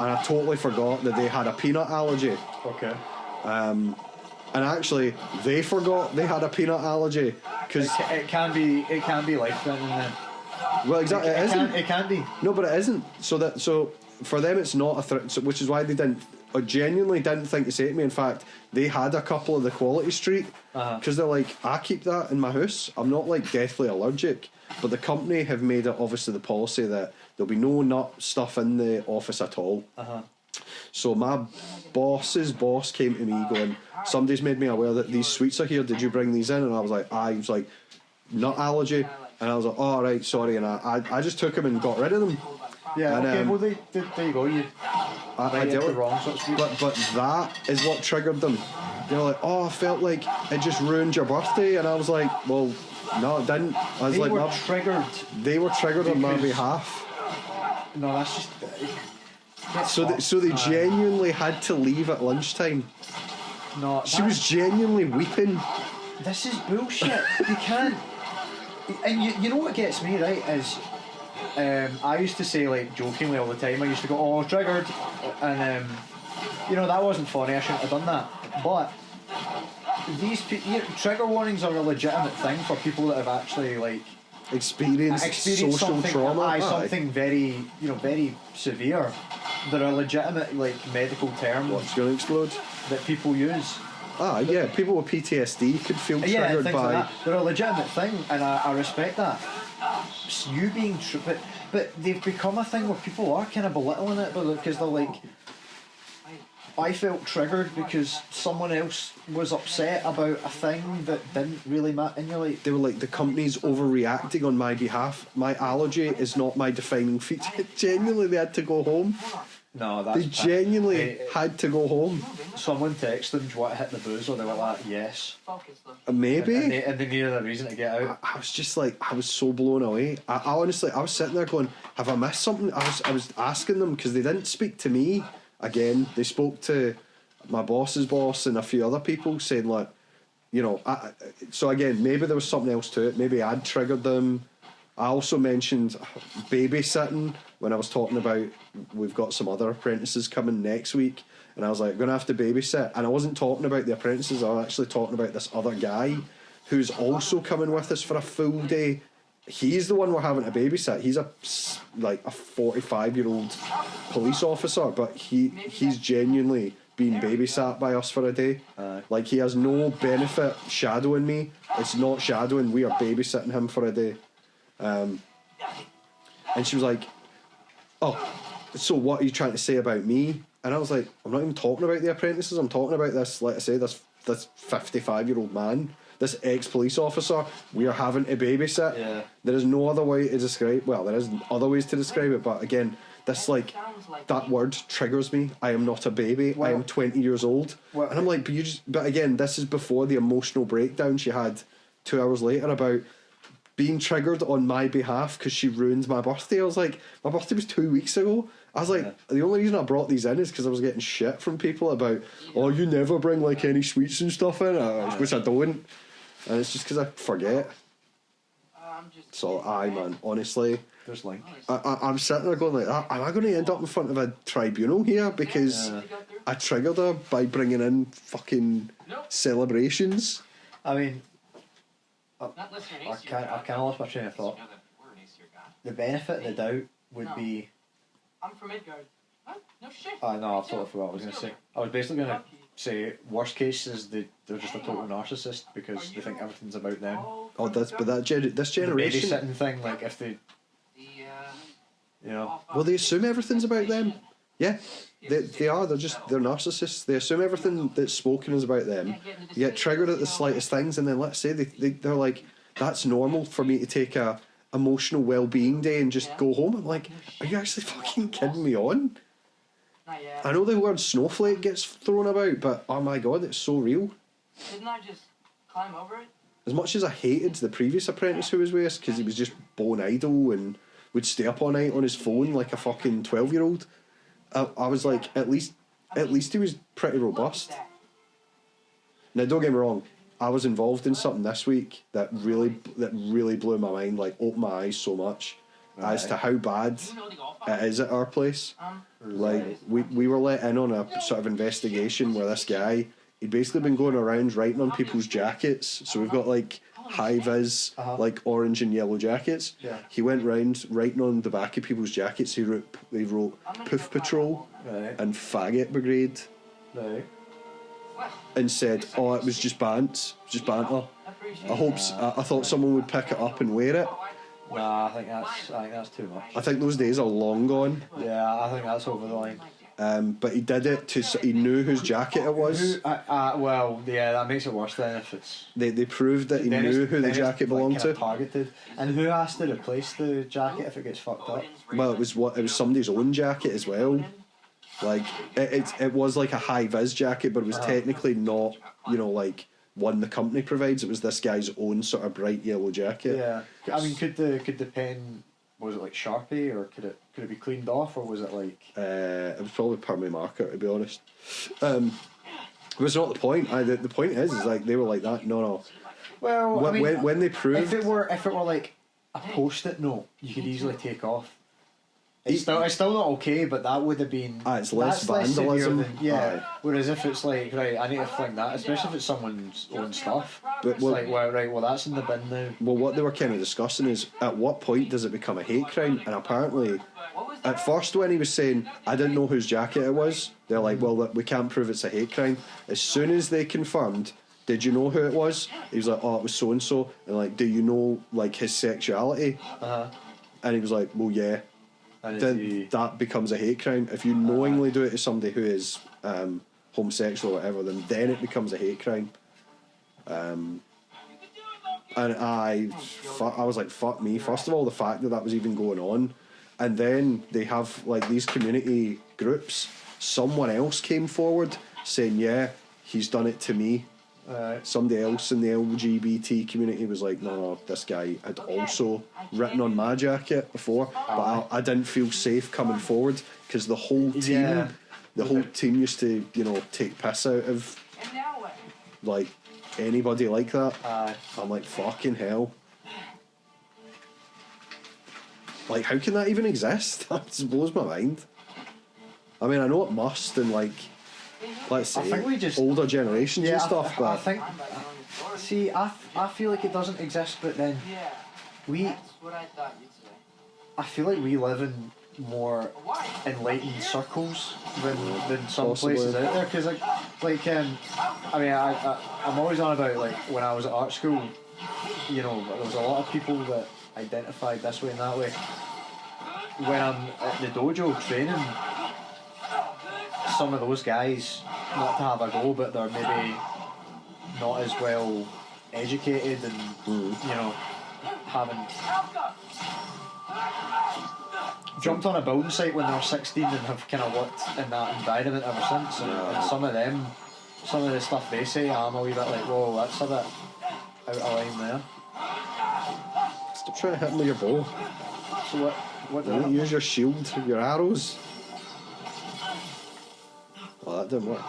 and I totally forgot that they had a peanut allergy. Okay. And actually, they forgot they had a peanut allergy because it can be life-threatening then. Well, exactly, it isn't. It can be. No, but it isn't. So for them, it's not a threat. So, which is why they didn't. I genuinely didn't think to say it to me. In fact, they had a couple of the Quality Street because they're like, I keep that in my house. I'm not like deathly allergic, but the company have made it obviously the policy that there'll be no nut stuff in the office at all. So my boss's boss came to me going, somebody's made me aware that these sweets are here. Did you bring these in? And I was like, he was like, nut allergy. And I was like, oh, right, sorry. And I just took them and got rid of them. Yeah, and, okay, well, there you go. I dealt with wrong, so to speak. But that is what triggered them. They were like, oh, I felt like it just ruined your birthday. And I was like, well, no, it didn't. I was they like, were triggered. They were triggered on my behalf. No, that's just. So they genuinely had to leave at lunchtime. No, she was genuinely weeping. This is bullshit. You can't. And you know what gets me, right, is I used to say, like, jokingly all the time, I used to go, oh, triggered, and you know, that wasn't funny, I shouldn't have done that, but these trigger warnings are a legitimate thing for people that have actually, like, experienced social trauma, something very, very severe. There are legitimate, like, medical terms. What's going to explode? That people use. Yeah, people with PTSD could feel triggered by. Like that. They're a legitimate thing, and I respect that. You being but they've become a thing where people are kind of belittling it because they're like, I felt triggered because someone else was upset about a thing that didn't really matter, and you're like, they were like, the company's overreacting on my behalf. My allergy is not my defining feature. Genuinely, they had to go home. No, that's... They genuinely had to go home. Someone texted them, do you want to hit the boozer? They were like, yes. Maybe. And they needed a reason to get out. I was just like, I was so blown away. I honestly, I was sitting there going, have I missed something? I was asking them because they didn't speak to me. Again, they spoke to my boss's boss and a few other people saying, like, you know, so again, maybe there was something else to it. Maybe I'd triggered them. I also mentioned babysitting when I was talking about we've got some other apprentices coming next week, and I was like, going to have to babysit. And I wasn't talking about the apprentices, I was actually talking about this other guy who's also coming with us for a full day. He's the one we're having to babysit. He's a 45-year-old police officer, but he's genuinely being babysat by us for a day. Like, he has no benefit shadowing me. It's not shadowing, we are babysitting him for a day. And she was like, oh, so what are you trying to say about me? And I was like, I'm not even talking about the apprentices, I'm talking about this, like I say, this 55-year-old man, this ex-police officer we are having to babysit. Yeah. There is no other way to describe, well, there is other ways to describe it, but again, this, like, that word triggers me. I am not a baby. I am 20 years old. And I'm like, but again, this is before the emotional breakdown she had 2 hours later about being triggered on my behalf because she ruined my birthday. I was like, my birthday was 2 weeks ago. I was like, the only reason I brought these in is because I was getting shit from people about, oh, you never bring, like, any sweets and stuff in, which I don't. And it's just because I forget. So, aye, man, honestly, There's Link. I'm sitting there going like, am I going to end up in front of a tribunal here because I triggered her by bringing in fucking celebrations? I mean, Not listening, I kind of lost my train of thought. The benefit of the doubt would be. I'm from Midgard. What? No shit. No, I've totally forgot what I was going to say. I was basically going to say, worst case is they're just a total narcissist because they think everything's about them. Oh, this generation. The babysitting thing, like if they, you know. Well, they assume everything's about them. Yeah, they are. They're narcissists. They assume everything that's spoken is about them. You get triggered at the slightest things, and then let's say they're like, that's normal for me to take a emotional well-being day and just go home. I'm like, are you actually fucking kidding me on? I know the word snowflake gets thrown about, but oh my god, it's so real. Didn't I just climb over it? As much as I hated the previous apprentice who was with us because he was just bone idle and would stay up all night on his phone like a fucking 12-year-old, I was like, at least he was pretty robust. Now, don't get me wrong, I was involved in something this week that really blew my mind, like opened my eyes so much as to how bad it is at our place. Like we were let in on a sort of investigation where this guy, he'd basically been going around writing on people's jackets. So we've got like Hi-vis, like orange and yellow jackets. Yeah. He went round writing on the back of people's jackets. He wrote Poof Patrol and Faggot Brigade. Right. And said, "Oh, it was just banter. I thought someone would pick it up and wear it." Nah, I think that's too much. I think those days are long gone. Yeah, I think that's over the line. But he did it he knew whose jacket it was. Well, yeah, that makes it worse then if it's. They proved that he knew who the jacket belonged to. Targeted, and who has to replace the jacket if it gets fucked up? Well, it was somebody's own jacket as well. Like it was like a high-vis jacket, but it was technically not, like one the company provides. It was this guy's own sort of bright yellow jacket. Yeah, I mean, could the pen, was it like Sharpie, or could it be cleaned off, or was it like? It was probably permanent marker, to be honest. It was not the point. The point is like they were like that. No. Well, when they proved if it were like a post-it note, you could easily take off. It's still not okay, but that would have been. It's less that's vandalism. Less severe than, Whereas if it's like, right, I need to fling that, especially if it's someone's own stuff. But it's like, well, that's in the bin now. Well, what they were kind of discussing is at what point does it become a hate crime? And apparently, at first when he was saying, I didn't know whose jacket it was, they're like, well, we can't prove it's a hate crime. As soon as they confirmed, did you know who it was? He was like, oh, it was so and so. And like, do you know like his sexuality? And he was like, well, yeah. Then that becomes a hate crime. If you knowingly do it to somebody who is homosexual or whatever, then it becomes a hate crime. And I was like, fuck me. First of all, the fact that was even going on, and then they have like these community groups. Someone else came forward saying, yeah, he's done it to me. Somebody else in the LGBT community was like, no, this guy had also written on my jacket before, but I didn't feel safe coming forward because the whole team used to, take piss out of like anybody like that. I'm like, fucking hell. Like, how can that even exist? That just blows my mind. I mean, I know it must, and like, let's say older generations and stuff, but I think. See, I feel like it doesn't exist, but then I feel like we live in more enlightened circles than some places out there. Because I mean, I'm always on about like when I was at art school. There was a lot of people that identified this way and that way. When I'm at the dojo training, some of those guys, not to have a go, but they're maybe not as well educated and haven't jumped on a building site when they were 16 and have kind of worked in that environment ever since. And some of the stuff they say, I'm a wee bit like, whoa, that's a bit out of line there. Stop trying to hit him with your bow. So what do you use your shield, your arrows. Oh, that didn't work.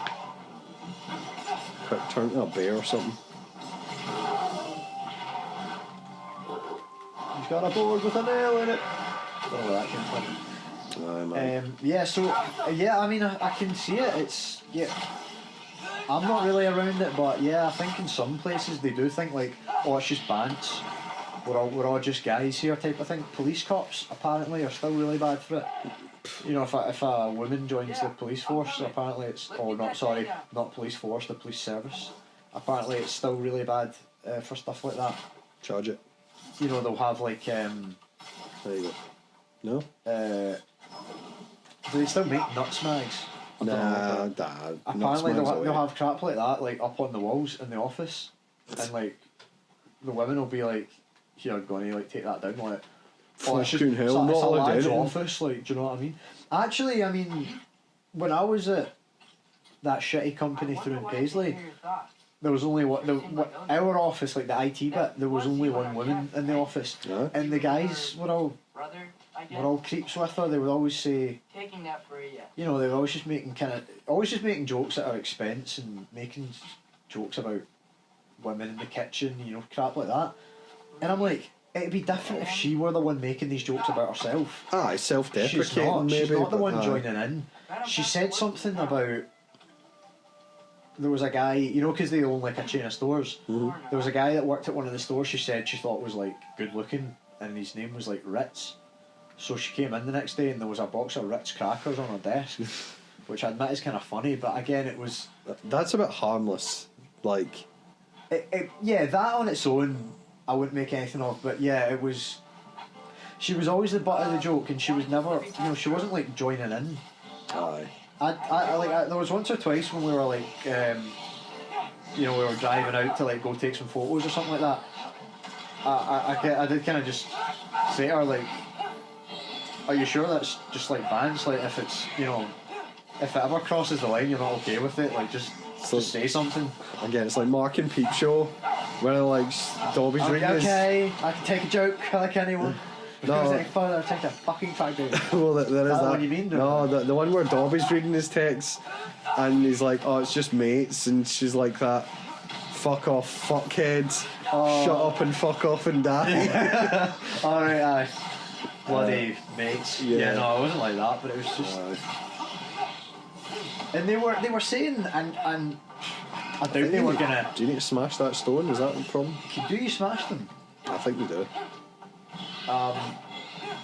Quick turn to a bear or something. got a board with a nail in it. I don't know where that came from. Aye, man. Yeah, so I mean, I can see it. It's I'm not really around it, but yeah, I think in some places they do think like, oh, it's just bants. We're all just guys here, type of thing. Police cops apparently are still really bad for it. You know, if a woman joins the police force, apparently it's not police force, the police service. Apparently it's still really bad for stuff like that. Charge it. You know, they'll have like There you go. No? do they still make nuts mags? I don't know, Nah, but dad. apparently they'll have crap like that like up on the walls in the office, and like the women will be like, "Here, Gonnie, like take that down." Like, oh, it's just Fucking hell, it's a not allowed lad's anything. office. Like, do you know what I mean? Actually, I mean, when I was at that shitty company through in Paisley, there was only our office, like the IT bit, there was only one woman in the office, and the guys were all creeps with her. They would always say, Taking that for you. you know, they were always just making jokes at our expense and making jokes about women in the kitchen, you know, crap like that. And I'm like, it'd be different if she were the one making these jokes about herself. Aye, self-deprecating She's not. maybe. She's not the but one aye. joining in. She said something about there was a guy, you know, because they own like a chain of stores. Mm-hmm. There was a guy that worked at one of the stores. She said she thought was like good looking, and his name was like Ritz. So she came in the next day and there was a box of Ritz crackers on her desk, which I admit is kind of funny. But again, it was That's a bit harmless. Like, yeah, that on its own I wouldn't make anything of. But yeah, it was. She was always the butt of the joke, and she was never, you know, she wasn't like joining in. aye. There was once or twice when we were like, you know, we were driving out to like go take some photos or something like that. I did kind of just say to her like, "Are you sure that's just like bands? Like if it's, you know, if it ever crosses the line, you're not okay with it. Like just say something." Again, it's like Mark and Peep Show, where like Dobby's Are you reading his... okay? I can take a joke like anyone. If No. it was any further, take a fucking track down. Well, there is that that. what you mean, No, the one where Dobby's reading his text, and he's like, "Oh, it's just mates," and she's like that. "Fuck off, fuckheads. Oh. Shut up and fuck off and die." Alright, aye. Bloody mates. yeah. No, it wasn't like that, but it was just. And they were saying, and I doubt they were gonna. Do you need to smash that stone? Is that the problem? Do you smash them? I think we do.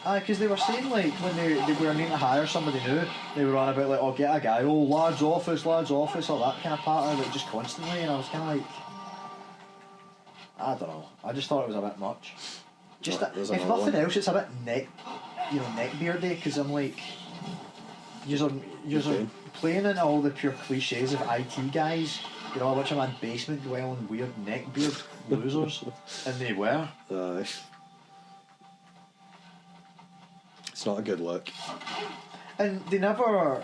Because they were saying like when they were needing to hire somebody new, they were on about like, oh, get a guy, oh, lads office, all that kind of pattern, like just constantly, and I was kind of like, I don't know, I just thought it was a bit much. Just Right, there's if another nothing one. else, it's a bit neck beardy, because I'm like, you're Okay. playing into all the pure cliches of IT guys. You know, a bunch of man basement dwelling weird neckbeard losers, and they were. Aye. It's not a good look. And they never,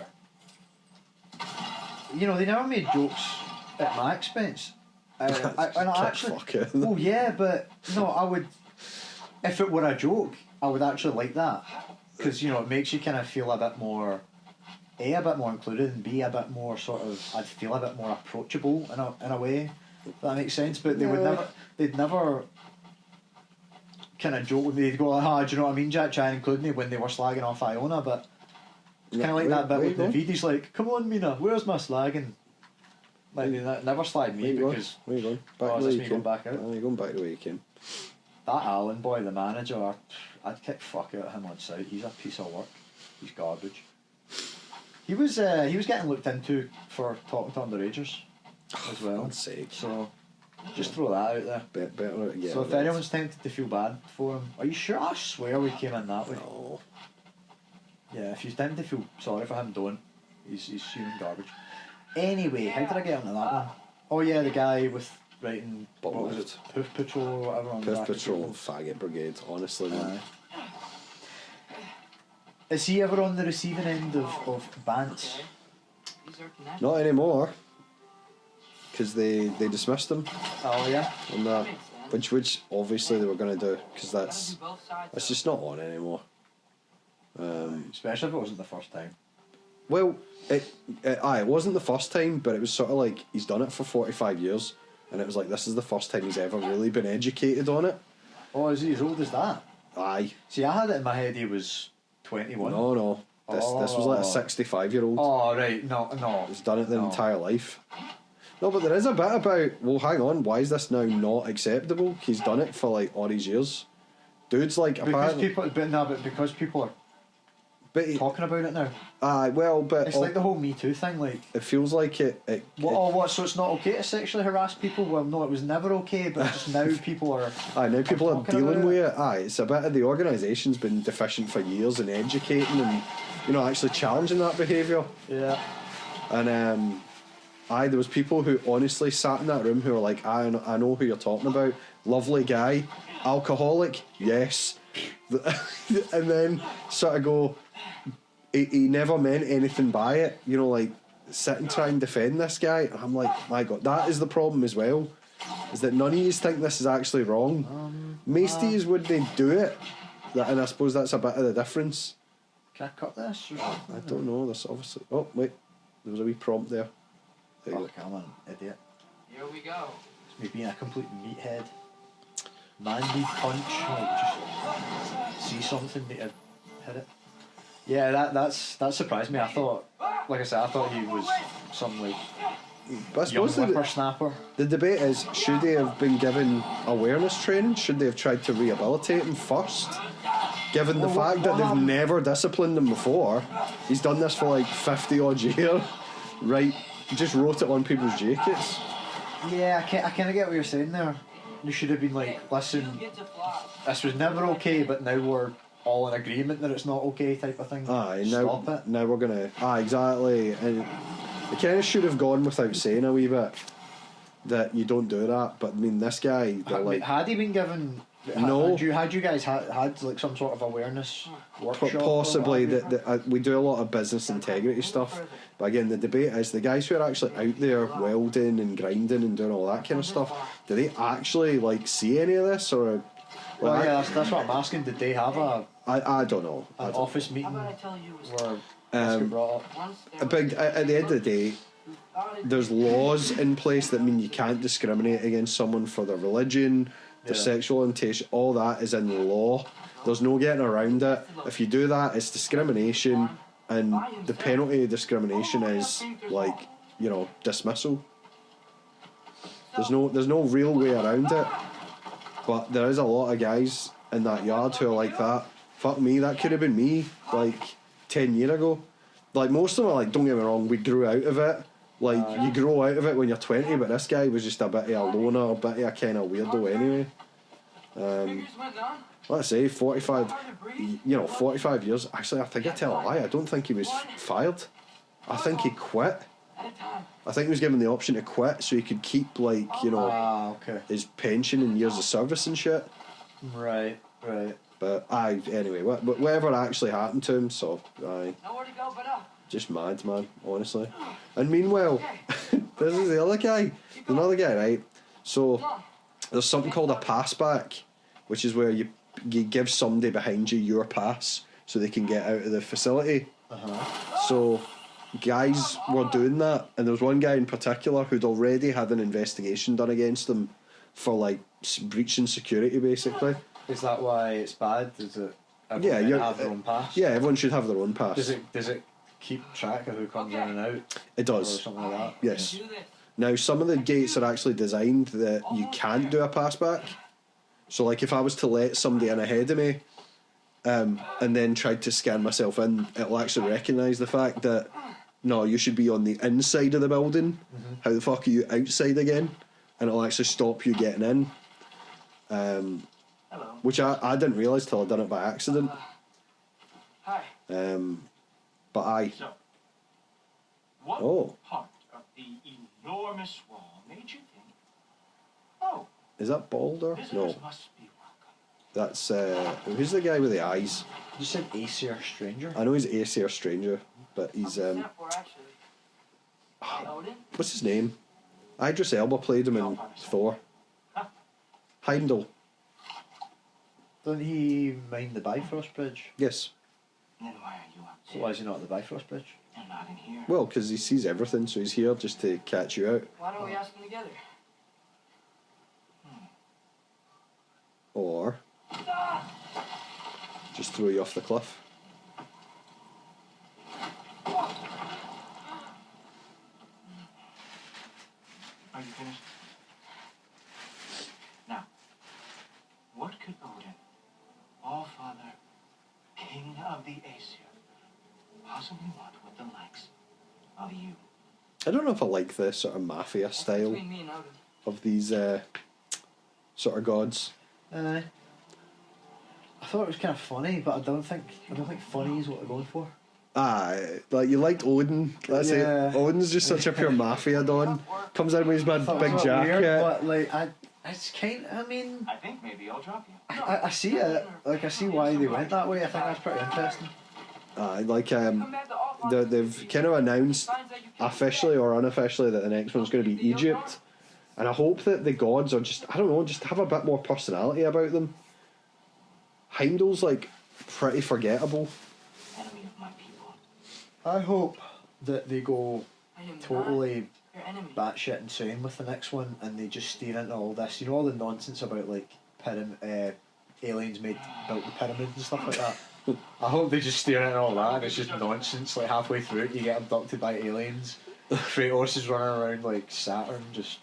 you know, they never made jokes at my expense. And I actually, Fuck it. oh yeah, but no, I would, if it were a joke, I would actually like that, because you know it makes you kind of feel a bit more, a bit more included, and B, a bit more sort of, I'd feel a bit more approachable in a way. If that makes sense. But they'd never kind of joke with me. They'd go like, "Ah, do you know what I mean, Jack?" Try and include me when they were slagging off Iona, but it's kind of like that bit with Naveed. He's like, "Come on, Mina, where's my slagging?" Like they never slagged me because Where you going? Back oh, the way is you this me came. going back out? Oh, you're going back the way you came. That Alan boy, the manager, I'd kick fuck out of him on site. He's a piece of work. He's garbage. He was getting looked into for talking to underagers as well. God's sake. So just throw that out there. Better get So rid if of anyone's tempted to feel bad for him, are you sure? I swear we came in that way. No. Yeah, if you're tempted to feel sorry for him, don't. He's human garbage. Anyway, how did I get onto that one? Oh yeah, the guy with writing what was it, Poof Patrol or whatever on the Poof back of Patrol, the faggot brigade, honestly, man. Is he ever on the receiving end of bants? These are connected. Not anymore. Because they dismissed him Oh yeah. on that. Which obviously they were going to do, because Gotta that's do both sides. just not on anymore. Especially if it wasn't the first time. Well, it wasn't the first time, but it was sort of like he's done it for 45 years, and it was like this is the first time he's ever really been educated on it. Oh, is he as old as that? Aye. See, I had it in my head he was 21. No. This was like a 65-year-old. Oh, right. No. He's done it their entire life. No, but there is a bit about, well, hang on, why is this now not acceptable? He's done it for like all these years. Dude's like, apparently... Because people are talking about it now. Aye, well, but... It's like the whole Me Too thing, like... It feels like it... So it's not okay to sexually harass people? Well, no, it was never okay, but just now people are... Aye, now people are dealing with it. Aye, it's a bit of the organisation's been deficient for years in educating and, actually challenging that behaviour. Yeah. And, aye, there was people who honestly sat in that room who were like, I know who you're talking about. Lovely guy. Alcoholic? Yes. And then sort of go... He never meant anything by it, like sit and try and defend this guy. And I'm like, my God, that is the problem as well, is that none of you think this is actually wrong. Most of you wouldn't do it, and I suppose that's a bit of the difference. Can I cut this? I don't know. There's obviously. Oh wait, there was a wee prompt there. There you go. I'm an idiot. Here we go. It's me being a complete meathead. Man need punch, like just see something to hit it. Yeah, that surprised me. I thought, like I said, I thought he was some like young whippersnapper. The debate is, should they have been given awareness training? Should they have tried to rehabilitate him first? Given the fact that they've never disciplined him before, he's done this for like 50 odd years, right? He just wrote it on people's jackets. Yeah, I kind of get what you're saying there. You should have been like, listen, this was never okay, but now we're all in agreement that it's not okay, type of thing. Aye, Stop it. Now we're gonna. Aye, exactly. And it kind of should have gone without saying a wee bit that you don't do that. But I mean, this guy, had he been given? No. Had you guys had like some sort of awareness workshop? Possibly that we do a lot of business integrity stuff. But again, the debate is the guys who are actually out there welding and grinding and doing all that kind of stuff. Do they actually like see any of this or? Well, yeah, that's what I'm asking. Did they have I don't know. An office meeting where this got brought up? At the end of the day, there's laws in place that mean you can't discriminate against someone for their religion, their sexual orientation. All that is in the law. There's no getting around it. If you do that, it's discrimination, and the penalty of discrimination is like dismissal. There's no real way around it. But there is a lot of guys in that yard who are like that. Fuck me, that could have been me like 10 years ago. Like most of them are like, don't get me wrong, we grew out of it. Like you grow out of it when you're 20, but this guy was just a bit of a loner, a bit of a kind of weirdo anyway. Let's say 45 years. Actually, I think I tell a lie. I don't think he was fired. I think he quit. I think he was given the option to quit so he could keep his pension and years of service and shit. Right. But anyway, whatever actually happened to him, so Nowhere to go but up. just mad, man, honestly. And meanwhile, this is the other guy, another guy, right? So there's something called a pass back, which is where you give somebody behind you your pass so they can get out of the facility. So guys were doing that, and there was one guy in particular who'd already had an investigation done against him for like breaching security, basically. Is that why it's bad? Is it? Everyone have their own pass. Yeah, everyone should have their own pass. Does it keep track of who comes in and out? It does. Or something like that. Yes. Now some of the gates are actually designed that you can't do a pass back. So like if I was to let somebody in ahead of me, and then tried to scan myself in, it'll actually recognise the fact that no, you should be on the inside of the building. How the fuck are you outside again? And it'll actually stop you getting in. Hello. Which I didn't realise till I done it by accident. Hi. But I. So, what Oh. part of the enormous wall made you think, oh, Is that Balder? visitors No. must be welcome? That's who's the guy with the eyes? You said Acer Stranger. I know he's Acer Stranger, but he's Odin? what's his name? Idris Elba played him in Thor. Heimdall. Don't he mind the Bifrost Bridge? Yes. Then why are you up So there? why is he not at the Bifrost Bridge? You're not in here. Well, because he sees everything, so he's here just to catch you out. Why don't we ask them together? Or just throw you off the cliff. Are you finished? Now, what could Odin, All-Father, King of the Aesir, possibly want with the likes of you? I don't know if I like the sort of mafia style Between me and Odin. of these sort of gods. I thought it was kind of funny, but I don't think funny is what they're going for. Like you liked Odin. That's Yeah. it. Odin's just such a pure mafia don. Comes in with his big It was a bit jacket. weird, but like it's kind. I mean, I think maybe I'll drop you. I see it. Like I see why they went that way. I think that's pretty interesting. Like they've kind of announced officially or unofficially that the next one's going to be Egypt, and I hope that the gods are just, I don't know, just have a bit more personality about them. Heimdall's like pretty forgettable. Enemy of my people. I hope that they go I am totally not your enemy. batshit insane with the next one, and they just steer into all this. You know, all the nonsense about like aliens built the pyramids and stuff like that. I hope they just steer into all that, and it's just nonsense. Like halfway through it, you get abducted by aliens. Kratos is running around like Saturn, just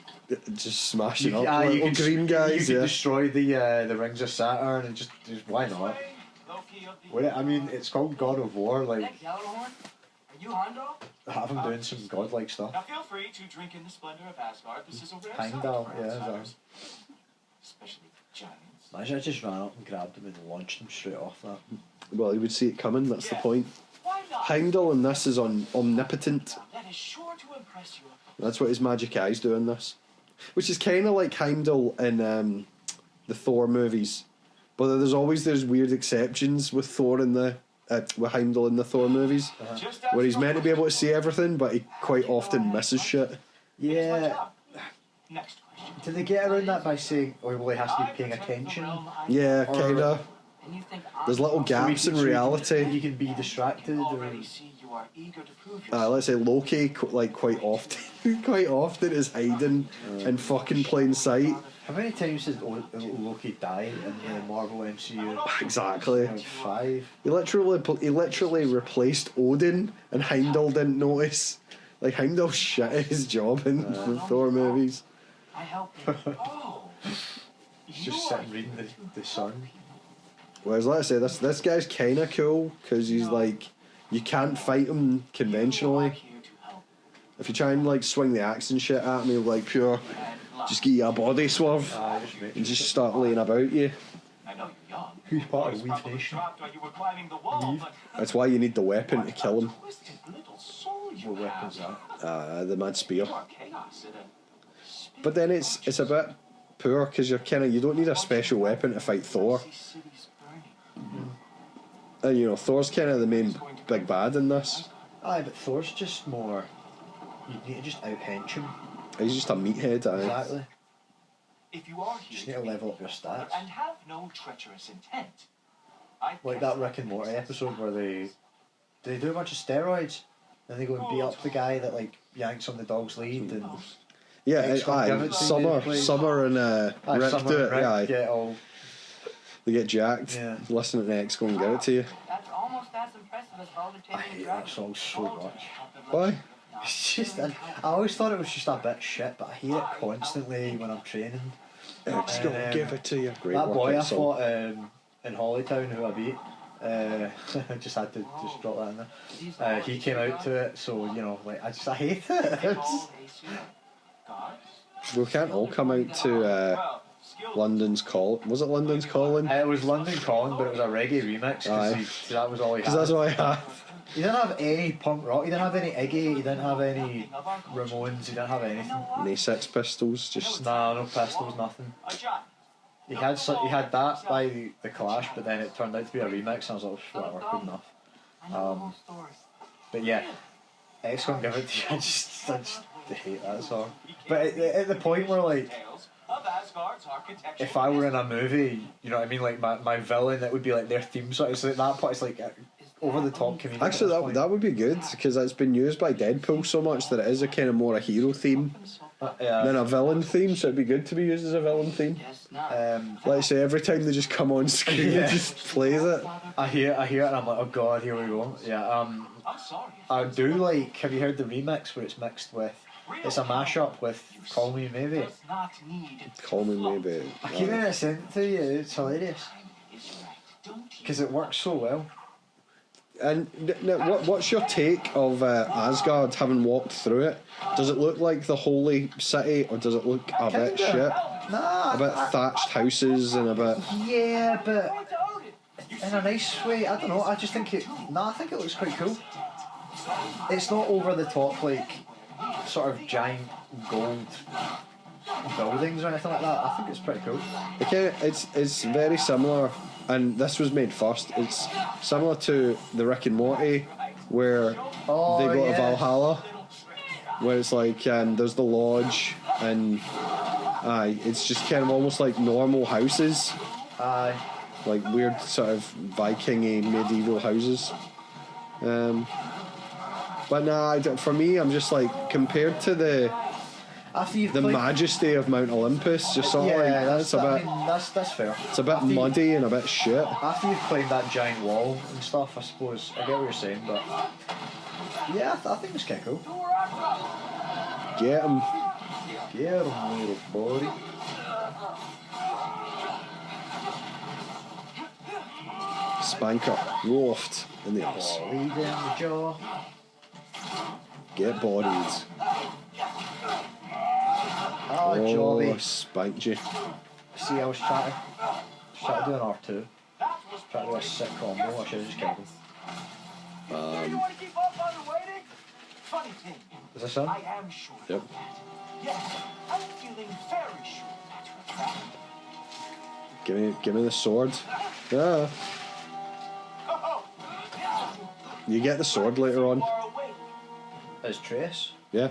smashing up little green guys. You could destroy the rings of Saturn, and just why not? Loki of the Well, I mean, it's called God of War. Like, That Gjallarhorn? Are you Heimdall? have him doing some godlike stuff. Now feel free to drink in the splendor of Asgard. This is a rare Heimdall, sight for yeah, outsiders. Especially giants. Imagine I just ran up and grabbed him and launched him straight off that. Well, you would see it coming. That's the point. Why not? Heimdall in this is omnipotent. That is sure to impress you. That's what his magic eyes do in this, which is kind of like Heimdall in the Thor movies, but there's always weird exceptions with Thor in the with Heimdall in the Thor movies, Just where he's meant to be able to see everything, but he quite often misses shit. Yeah. Next question. Did they get around that by saying, "Oh, well, he has to be paying attention"? Yeah, Or- kinda. And you think There's little gaps in reality. You can be distracted. Or... Already see you are eager to prove yourself. Let's say Loki, like quite often is hiding in fucking plain sight. How many times has Loki died in the Marvel MCU? Exactly. Like 5. He literally replaced Odin, and Heimdall didn't notice. Like Heimdall shit at his job in the Thor movies. I help him. Oh. He's just sitting reading the Sun. Whereas, like I say, this guy's kind of cool because he's like, you can't fight him conventionally. If you try and like swing the axe and shit at me, like pure, just get you a body swerve and just start laying about you. I know you're young. Who's part of You Weave probably Nation? dropped while you were climbing the wall, Weave? but That's why you need the weapon to kill him. twisted little soul you What weapon's have. that? The mad spear. You are chaos in a But then it's a bit poor because you don't need a special weapon to fight Thor. cities burning. And you know, Thor's kind of the main big bad in this. Aye, but Thor's just more. You need to just out-hench him. He's just a meathead. Exactly. If you are Just here need to level up your stats. and have no treacherous intent, I Like that Rick and Morty episode where they do a bunch of steroids, then they go and beat up the guy that like yanks on the dog's lead, and Yeah, X will give it to you, Summer and Rick Summer do and it. Rick Yeah, get all. they get jacked. Yeah. Listen to the X go and give it to you. That's almost as impressive as Balder I taking hate the that dragon. song so much. Why? It's just, I always thought it was just a bit shit, but I hear it constantly when I'm training. X go and give it to you. Great That boy I workout song. fought in Hollytown who I beat, I just had to just drop that in there. He came out to it, so you know, like I hate it. We can't all come out to London's Call. Was it London's Calling? It was London Calling, but it was a reggae remix Aye. because that was all he Because had. that's what I have. He didn't have any punk rock. He didn't have any Iggy. He didn't have any Ramones. He didn't have anything. No Sex Pistols. Just Nah, no Pistols, nothing. He had that by the Clash, but then it turned out to be a remix, and I was like, whatever, good enough. I know the whole story. But yeah, X Gon Give It To You, I just hate that song. But at the point where like, if I were in a movie, you know what I mean, like my villain, it would be like their theme song. It's like that part. It's like over the top comedic. actually, that would be good because it's been used by Deadpool so much that it is a kind of more a hero theme. Then a villain theme, so it'd be good to be used as a villain theme. Guess not. Like say every time they just come on screen, Yeah. it just plays it. I hear it, and I'm like, oh god, here we go. Yeah. I'm sorry. I do like. Have you heard the remix where it's mixed with? It's a mashup with "Call Me Maybe." Does not need Call me maybe. I keep getting it sent to you. It's hilarious is right. Don't because it works so well. And what's your take of Asgard having walked through it? Does it look like the holy city, or does it look a bit Kinda. shit? Nah, A bit thatched houses and a bit. yeah, but in a nice way. I don't know. I just think it. Nah, I think it looks quite cool. It's not over the top like sort of giant gold buildings or anything like that. I think it's pretty cool. Okay, it's very similar, and this was made first. It's similar to the Rick and Morty, where Oh, they go to yeah. Valhalla, where it's like there's the lodge, and it's just kind of almost like normal houses, Aye. like weird sort of Viking-y medieval houses. But nah, for me, I'm just like compared to the After you've the played, majesty of Mount Olympus, just sort of like that's it's a I bit. mean, that's fair. It's a bit After you- muddy and a bit shit. After you've claimed that giant wall and stuff, I suppose I get what you're saying, but yeah, I think it's kind of cool. Get 'em. Yeah, little buddy. Spanker. Roofed in the arse. Lead in the jaw. Get bodied. Oh, jolly. Spanked you. See, I was trying to do an R2. Trying to do a sick combo. I should have just killed him. You want to keep up on the waiting? Funny thing, Is this on? I am sure Yep. of that. Yes, I'm feeling very sure that's what's happened. Give me the sword. Yeah. Oh, You get the sword later on. far away. Is Trace? Yeah.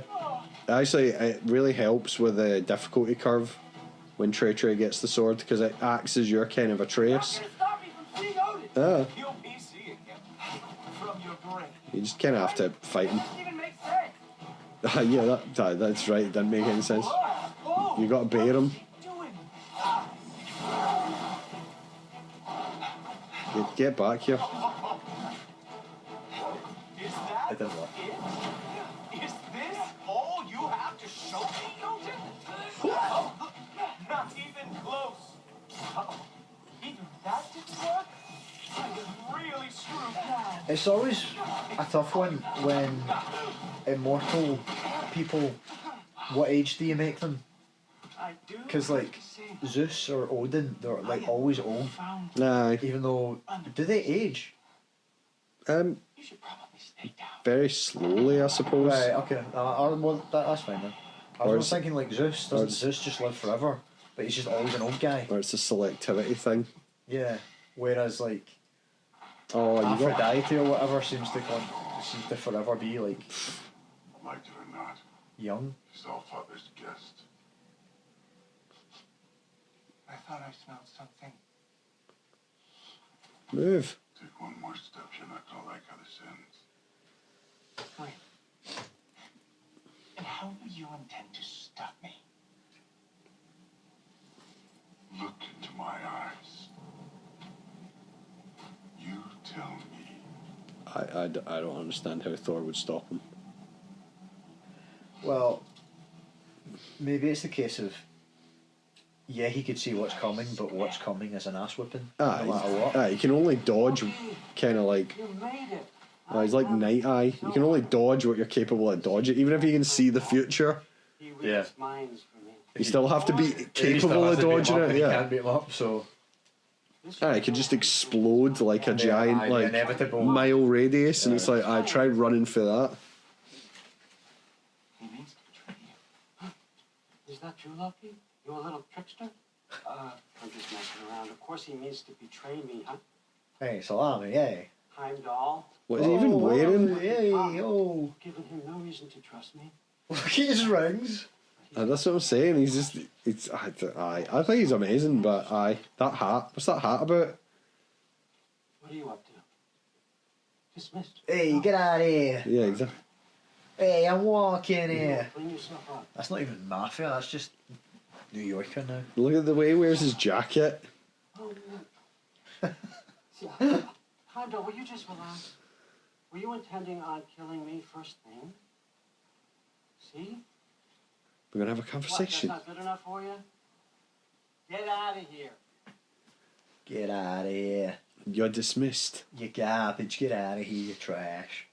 Actually, it really helps with the difficulty curve when Trey gets the sword, because it acts as your kind of Atreus. Not gonna stop me from seeing Odin. Yeah. You'll be seeing him from your brain. You just kind of have to fight him. Doesn't even make sense. Yeah, that's right. It didn't make any sense. Oh, You got to bait him. doing? Get back here. Is that It didn't work. it? Is this all you have to show me, Odin? Not even close. Even that didn't work? I was really screwed now. It's always a tough one when immortal people. What age do you make them? I do. Because like Zeus or Odin, they're like always old, Found Nah. even though do they age? you should probably stay down. Very slowly, I suppose. Right. Okay. Well, that's fine then. I Or was is- thinking like Zeus. or Doesn't is- Zeus just live forever? But he's just always an old guy. Or it's a selectivity thing. Yeah. Whereas like Oh, you got. Aphrodite or whatever seems to forever be like Like it or not, young. he's our father's guest. I thought I smelled something. Move. Take one more step, you're not gonna like how this ends. Wait. And how do you intend to stop me? Look into my eyes. You tell me. I don't understand how Thor would stop him. Well, maybe it's the case of yeah, he could see what's coming, but what's coming is an ass whipping no matter what. You can only dodge, kind of like. You made it. He's like Night Eye. You can only dodge what you're capable of dodging. Even if you can see the future, He Yeah. reads minds for me. you still have to be He still capable has of to beat him dodging up, it. and he Yeah. can't beat him up, so It could just explode like a giant, the like inevitable. mile radius, and it's like I tried running for that. He means to betray you. Is that true, Loki? You a little trickster? I'm just messing around. Of course he means to betray me, huh? Hey, salami, yay. Heimdall, What is he even wearing? Yay, oh. giving him no reason to trust me. Look at his rings. That's what I'm saying. He's just, I think he's amazing, but that hat. What's that hat about? What are you up to? Dismissed. Hey, get out of here. Yeah, exactly. Hey, I'm walking here. Clean yourself up. That's not even mafia, that's just New Yorker now. Look at the way he wears his jacket. See, Heimdall, will you just relax? Were you intending on killing me first thing? See? We're gonna have a What, conversation. that's not good enough for you? Get out of here. Get out of here. You're dismissed. You garbage, get out of here, you trash.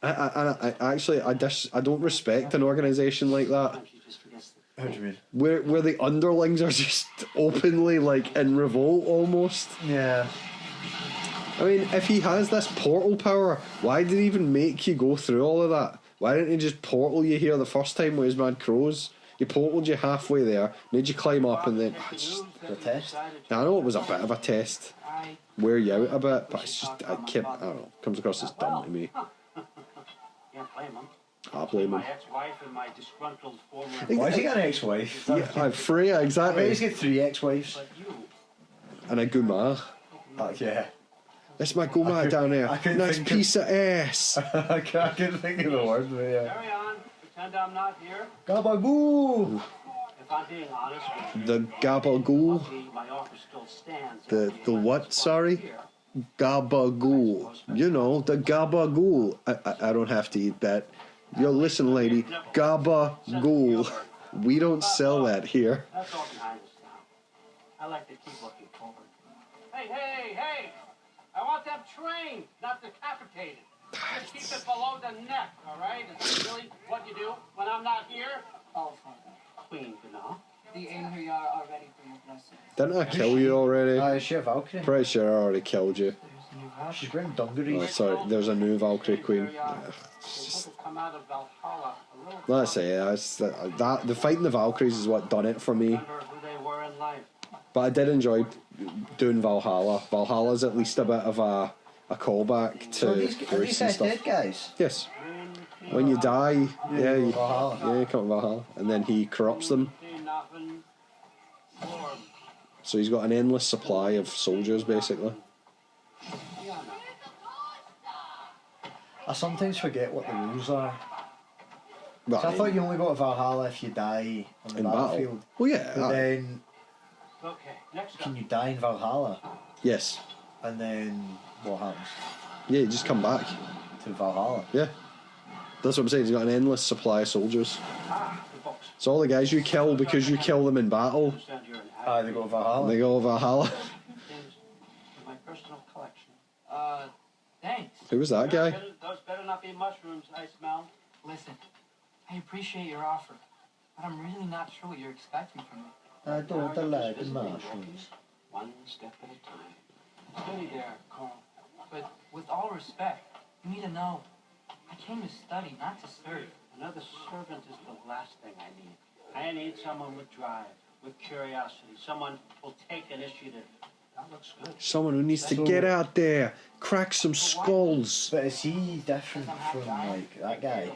I actually I don't respect an organisation like that. Sometimes she just forgets the How do you mean? Where the underlings are just openly like in revolt almost. Yeah. I mean, if he has this portal power, why did he even make you go through all of that? Why didn't he just portal you here the first time with his mad crows? He portaled you halfway there, made you climb up, and then it's just, The test? I know it was a bit of a test, I wear you out a bit, but it's just I don't know, comes across as dumb to me. can't blame him. I blame him. My ex-wife and my disgruntled former. Why has he got an ex-wife? Yeah, Freya, I bet exactly, he's got 3 ex-wives. But you. and a guma. Yeah. That's my guma down there. I couldn't Nice think of- piece of ass. I couldn't think of the word, but yeah. Carry on. Pretend I'm not here. Gabagoo! If I'm being honest with you, The gabagool. luckily, my offer still stands. The what? Sorry. Gabagool. You know, the gabagool. I don't have to eat that. Yo, listen, lady. Gabagool. We don't sell that here. That's all behind us now. I like to keep looking forward. Hey! I want them trained, not decapitated. Just keep it below the neck, all right? Is that really what you do when I'm not here? Oh, Father. Queen, you know. The Ingrid are ready for your blessings. Didn't I kill you already? Is she a Valkyrie? Pretty sure I already killed you. There's a new house. She's wearing Oh, dungarees. sorry. There's a new Valkyrie queen. They Ugh, hope it's just, to come out of Valhalla a little. let's say that the fighting the Valkyries is what done it for me. Remember who they were in life. But I did enjoy doing Valhalla. Valhalla's at least a bit of a callback So to are these Greece and guys dead stuff. guys? Yes. When you die, yeah, you Valhalla. come to Valhalla, and then he corrupts them. So he's got an endless supply of soldiers, basically. I sometimes forget what the rules are. But So I thought you only go to Valhalla if you die on the in battlefield. battle. Well, yeah. But aye. then, Okay, next up. can you die in Valhalla? Yes. And then, what happens Yeah, you just come back. to Valhalla? Yeah. That's what I'm saying. He's got an endless supply of soldiers. The books. So all the guys you kill because you kill them in battle, Understand you're an They go to Valhalla. they go to Valhalla. things in my personal collection. Thanks. Who was that guy? Those better not be mushrooms I smell. Listen, I appreciate your offer, but I'm really not sure what you're expecting from me. I don't like the mushrooms. One step at a time. Steady there, Carl. But with all respect, you need to know, I came to study, not to serve. Another servant is the last thing I need. I need someone with drive, with curiosity, someone who'll take initiative. That looks good. Someone who needs to get out there, crack some skulls. But is he different from, like, that guy?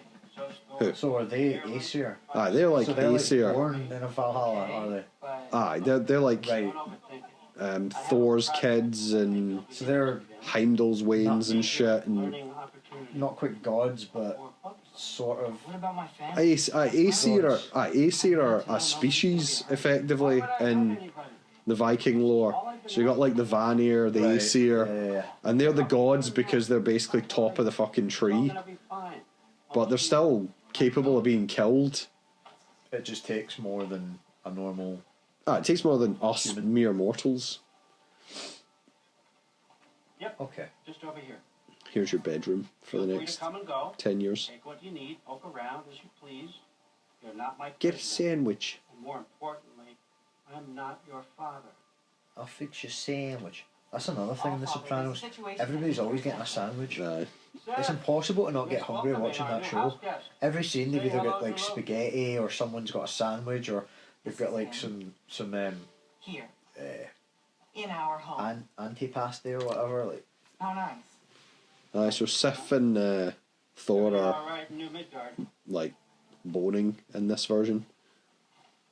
Who? So are they Aesir? Aye, they're like So they're like Aesir. born in a Valhalla, are they? But Aye, they're like Right. Thor's kids and So they're Heimdall's wains and shit. And Learning opportunity. not quite gods, but sort of. what about my family? Aesir are a species effectively in the Viking lore. So you got like the Vanir, the Right, Aesir, yeah. and they're the gods because they're basically top of the fucking tree, Gonna be fine. but they're still capable of being killed. It just takes more than a normal. It takes more than us mere mortals. Yep, Okay. just over here. Here's your bedroom for the Feel free next to come and go. 10 years. Take what you need, poke around as you please. You're not my Get a prisoner. sandwich. And more importantly, I'm not your father. I'll fix your sandwich. That's another thing in The Sopranos. Everybody's always getting a sandwich. Aye. It's impossible to not get hungry watching that show. Every scene they've either got like spaghetti or someone's got a sandwich or they've got like some Here, uh, in our home. antipasti or whatever. Like How nice. Aye, so Sif and Thor are Alright, New Midgard. like boning in this version.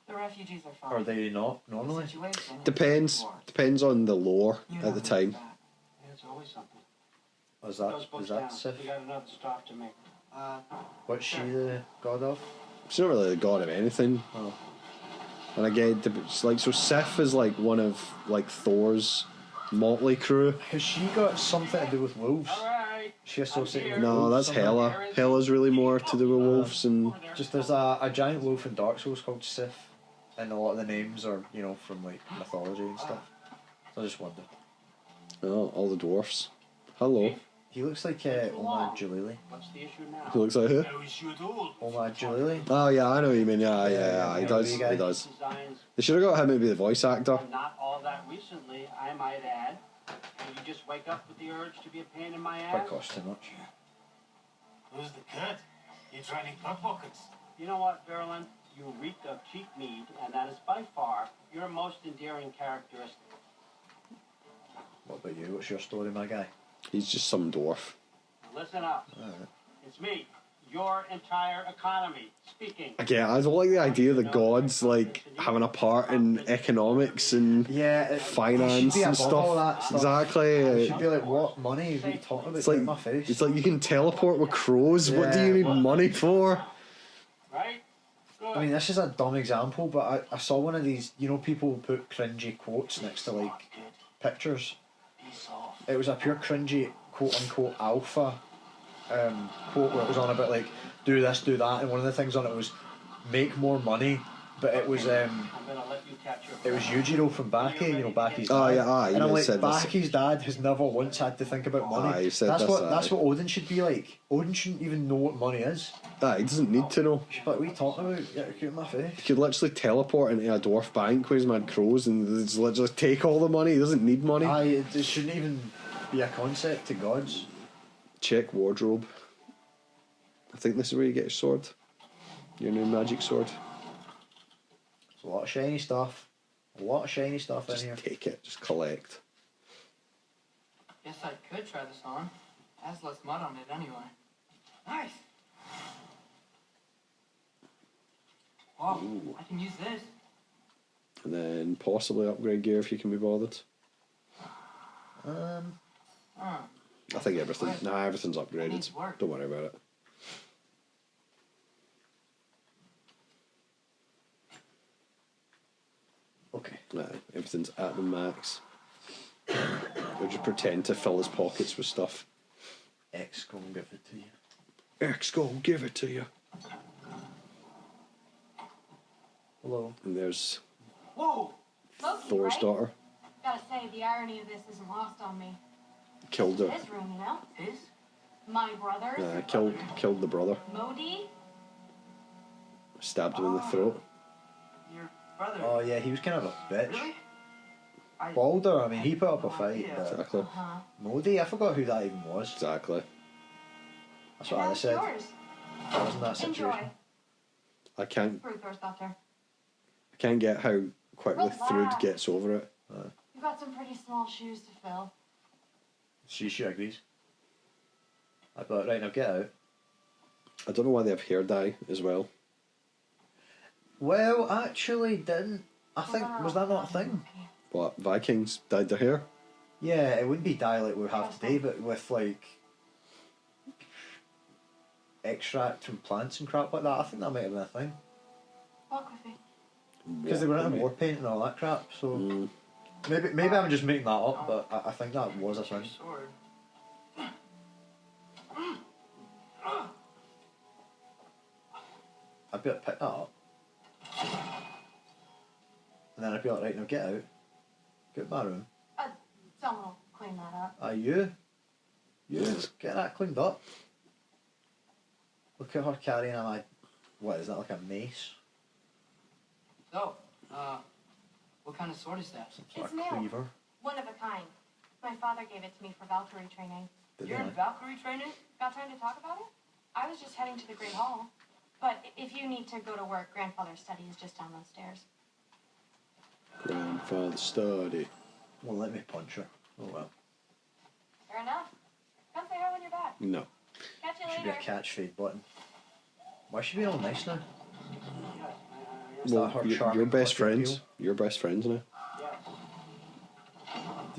The refugees are fine. are they not The normally? situation is Depends war. on the lore You at know the who's time. that. Yeah, it's always something. Is Put those that books is that down. Sif? We got another stop to make. What's she the god of? She's not really the god of anything. Oh. And again, it's like, so Sif is like one of like Thor's motley crew. Has she got something to do with wolves? All right. She associated with No, wolves that's somehow? Hela. Hela's really more to do with wolves and Just there's a giant wolf in Dark Souls called Sif, and a lot of the names are, you know, from like mythology and stuff. So I just wondered. oh, all the dwarfs. Hello. He looks like Omar Jalili. What's the issue now? He looks like who? No issue at all. Omar Jalili? Oh yeah, I know what you mean. Yeah, he yeah, does. wee guy. He does. Designs They should have got him to be the voice actor. are not all that recently, I might add. And you just wake up with the urge to be a pain in my Probably ass. costs too much. Who's the kid? You're training pickpockets. You know what, Berlin? You reek of cheap meat, and that is by far your most endearing characteristic. What about you? What's your story, my guy? He's just some dwarf. Now listen up. Alright. It's me, your entire economy, speaking. Again, I don't like the idea that gods like having a part in economics and Yeah, finance should be and above all stuff. that stuff. Exactly. It should be like, what money? What are you talking about? It's Get like in my face. it's like you can teleport with crows. What do Yeah, you need what- money for? Right? Good. I mean, this is a dumb example, but I saw one of these, you know, people put cringy quotes next to like pictures. Be soft. It was a pure cringy quote unquote alpha quote where it was on about like do this, do that, and one of the things on it was make more money, but it was I'm gonna let you catch your it was Yujiro from Baki, you know, Baki's dad. Oh, yeah, he and I'm like, said this. Baki's dad has never once had to think about money. He said that's this, that's what Odin should be like. Odin shouldn't even know what money is. He doesn't need to know. He should be like, what are you talking about? Get in my face. He could literally teleport into a dwarf bank with his mad crows and just literally take all the money. He doesn't need money. It shouldn't even be a concept to gods. Check wardrobe. I think this is where you get your sword. Your new magic sword. There's a lot of shiny stuff. A lot of shiny stuff Just in here. take it. Just collect. Guess I could try this on. Has less mud on it anyway. Nice. Wow, Ooh. I can use this. And then possibly upgrade gear if you can be bothered. Huh. I think everything's upgraded. needs work. Don't worry about it. Okay. Everything's at the max. We'll just pretend to fill his pockets with stuff. X go and give it to you. X, go give it to you. Hello. And there's Whoa! Loki, Thor's right? daughter. Gotta say, the irony of this isn't lost on me. Killed her. His room, you know? His? My brothers. Killed the brother. Modi. Stabbed him in the throat. Your brother? Oh yeah, he was kind of a bitch. Really? Balder, I mean, he put up a fight. Yeah. But Exactly. Huh. Modi, I forgot who that even was. Exactly. That's And what I that's said. yours. That wasn't that situation. Enjoy. I can't Thor's daughter. get how quickly Relax. Thrud gets over it. You've got some pretty small shoes to fill. She agrees. I thought, right now get out. I don't know why they have hair dye as well. Well, actually, didn't. I think, was that not a thing? What, Vikings dyed their hair? Yeah, it wouldn't be dye like we have today, but with like extract from plants and crap like that. I think that might have been a thing. Walk with me. Because they were into war paint and all that crap, so Mm. maybe I'm just making that up, but I think that was a Your thing. sword. I'd be able to pick that up. And then I'd be like, right now get out. Get my room. Someone will clean that up. You? Get that cleaned up. Look at her carrying a mad, what is that, like a mace? So, what kind of sword is that? Some sort It's of new. cleaver. One of a kind. My father gave it to me for Valkyrie training. Did You're they? in Valkyrie training? Got time to talk about it? I was just heading to the Great Hall. But if you need to go to work, grandfather's study is just down those stairs. Grandfather study. Won't let me punch her. Oh well. Fair enough. Come say hi when you're back. No. Catch you Should be a later. catch fade button. Why is she being all nice now? Is Well, that her you're charming best puppy friends. appeal? You're best friends now. Yes.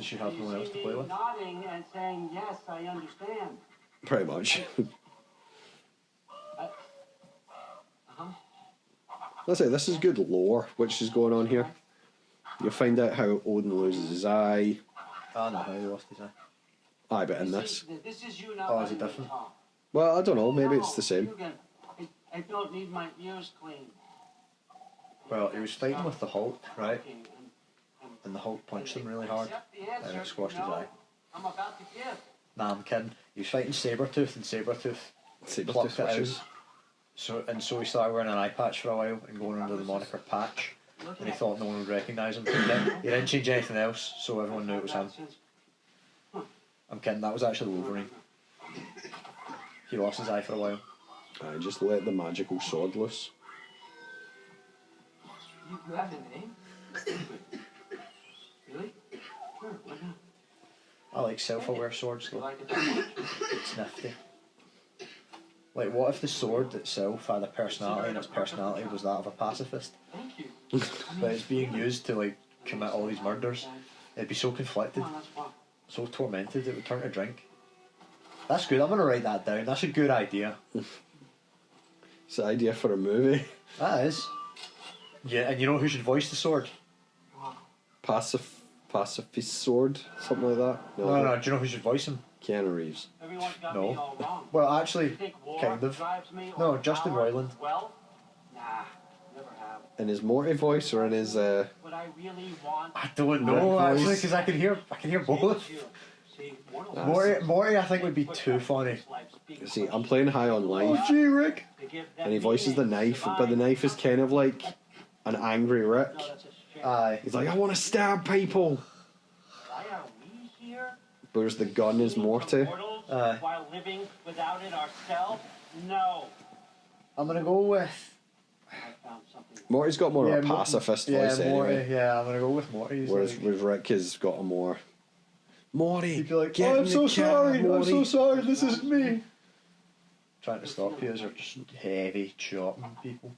Does she have no one else to play with? Nodding and saying, yes, I understand. Pretty much. Let's say this is good lore, which is going on here. You'll find out how Odin loses his eye. I know how he lost his eye. Aye, but in this. This is you now. Oh, is it different? Well, I don't know. Maybe it's the same. I don't need my ears clean. Well, he was fighting with the Hulk, right? And the Hulk punched him really hard, and it squashed his eye. I'm about to give. Nah, I'm kidding. He was fighting Sabretooth, and Sabretooth plucked it out. So he started wearing an eye patch for a while and going under the moniker Patch. And he thought no one would recognise him. He didn't change anything else, so everyone knew it was him. I'm kidding, that was actually Wolverine. He lost his eye for a while. I just let the magical sword loose. You have a name? Really? Sure, why not? I like self-aware swords You though. like it that much? It's nifty. Like, what if the sword itself had a personality and its personality was that of a pacifist? Thank you. But it's being used to, like, commit all these murders. It'd be so conflicted, Come on, let's walk. so tormented, it would turn to drink. That's good, I'm gonna write that down. That's a good idea. It's an idea for a movie. That is. Yeah, and you know who should voice the sword? Pacifist sword, something like that. No, do you know who should voice him? Keanu Reeves. Everyone's got No. me all wrong. Well, You actually, think war kind of. drives me, No, or Justin power? Roiland. Well, nah, never have. In his Morty voice or in his What I really want. I don't know, Rick actually, voice. because I can hear both. See, Morty, I think, would be too funny. See, I'm playing High on Life, Oh, gee, Rick. and he voices the knife, but the knife is kind of like an angry Rick. Aye. He's like, I want to stab people. Why are we here? Whereas the gun is Morty. Aye. While living without it ourselves? No. I'm gonna go with... I found something. Morty's got more of a Mo- pacifist yeah, voice Morty, anyway. yeah, I'm gonna go with Morty. He's Whereas like, with Rick has got a more... Morty, he'd be like, get oh, in I'm the so car, sorry, I'm Morty. so sorry, this isn't me. Trying to stop you as they're just heavy chopping people.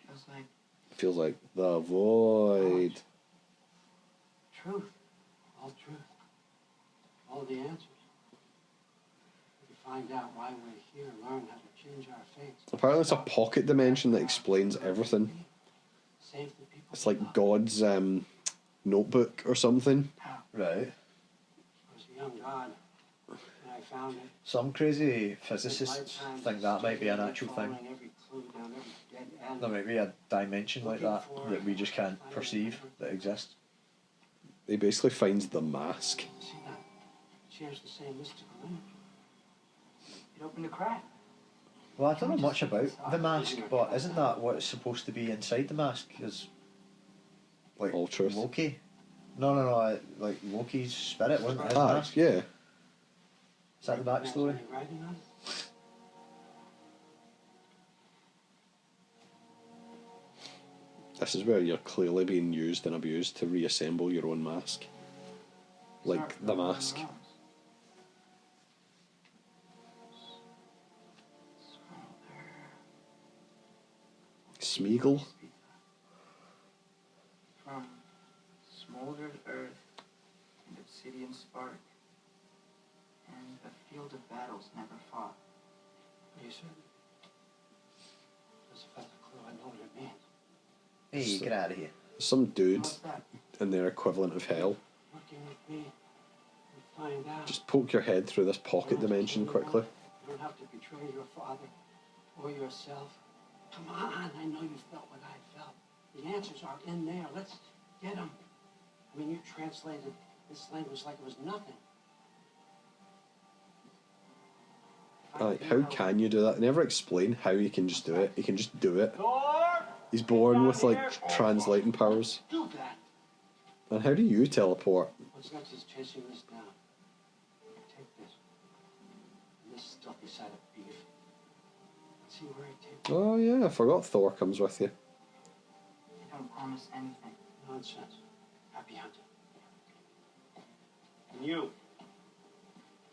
Feels like Feels like the void. Truth. All truth. All the answers. We find out why we're here, learn how to change our fates. Apparently it's a pocket dimension that explains everything. Save the people. It's like God's notebook or something. Right. I was a young god, and I found it. Some crazy physicists think that might be an actual thing. Following every clue down every dead end. There might be a dimension like that that we just can't perceive that exists. He basically finds the mask. See that? It shares the same mystical energy. it opened a crack. Well, I don't know much about the mask, but isn't that what's supposed to be inside the mask? Is like All truth. Loki? No, like Loki's spirit wasn't it his Ah, mask? yeah. Is that the backstory? Writing on it? This is where you're clearly being used and abused to reassemble your own mask. Like the mask. Smeagol? From smoldered earth and obsidian spark, and a field of battles never fought. Are you certain? Because if that's a clue, I know what it means. Hey, get out of here. Some dude What's that? in their equivalent of hell. Working with me and find out. Just poke your head through this pocket dimension quickly. You don't have to betray your father or yourself. Come on, I know you felt what I felt. The answers are in there. Let's get them. I mean, you translated this language like it was nothing. How can you do that? They never explain how you can just do it. You can just do it. Thor! He's born with like translating powers. Do that. And how do you teleport? What's next is chasing this down. Take this. And this stuffy side of beef. Let's see where it takes. Oh yeah, I forgot Thor comes with you. I don't promise anything. Nonsense. Happy hunting. And you.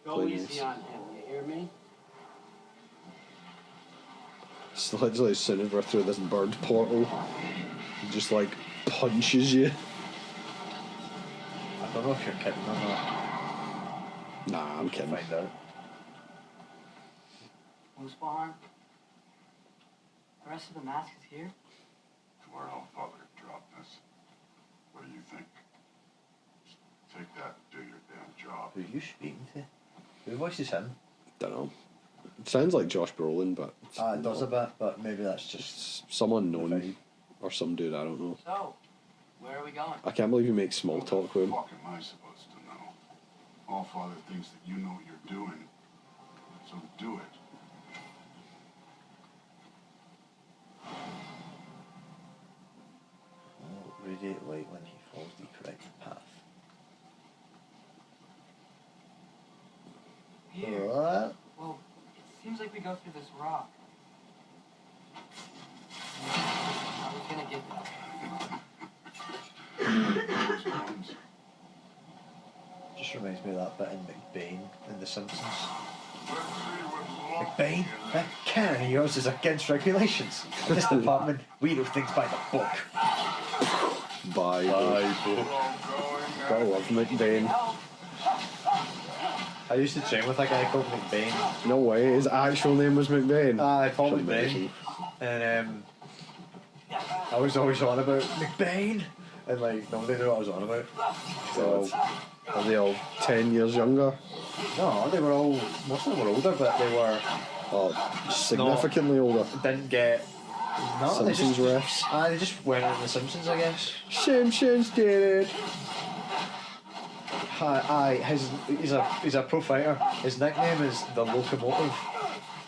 Go Please. easy on him, you hear me? It's literally as soon as we're through this bird portal, he just like punches you. I don't know if you're kidding or not. Nah, I'm kidding. Find out. Mooseball, the rest of the mask is here? To our own father dropped us. What do you think? Just take that and do your damn job. Who are you speaking to? Who voices him? Don't know. It sounds like Josh Brolin, but it's It does a not. bit, but maybe that's just It's someone the known vibe. or some dude. I don't know. So, where are we going? I can't believe you make small What talk the with him. fuck am I supposed to know? All father thinks that you know what you're doing, so do it. radiate light when he follows the correct path. Here. What? Well, it seems like we go through this rock. I was gonna get that. Those ones. Just reminds me of that bit in McBain in The Simpsons. Let's see what's McBain, that canon of yours is against regulations. In this department, we do things by the book. Bye. Gotta love McBain. I used to train with a guy called McBain. No way. His actual name was McBain. I called Shouldn't McBain. mention. And I was always on about McBain. And like, nobody knew what I was on about. Well, are they all 10 years younger? No, they were all, most of them were older, but they were, Or significantly older? didn't get, no, they Simpsons just, refs. they just went in The Simpsons, I guess. Simpsons did it. He's a pro fighter. His nickname is the Locomotive.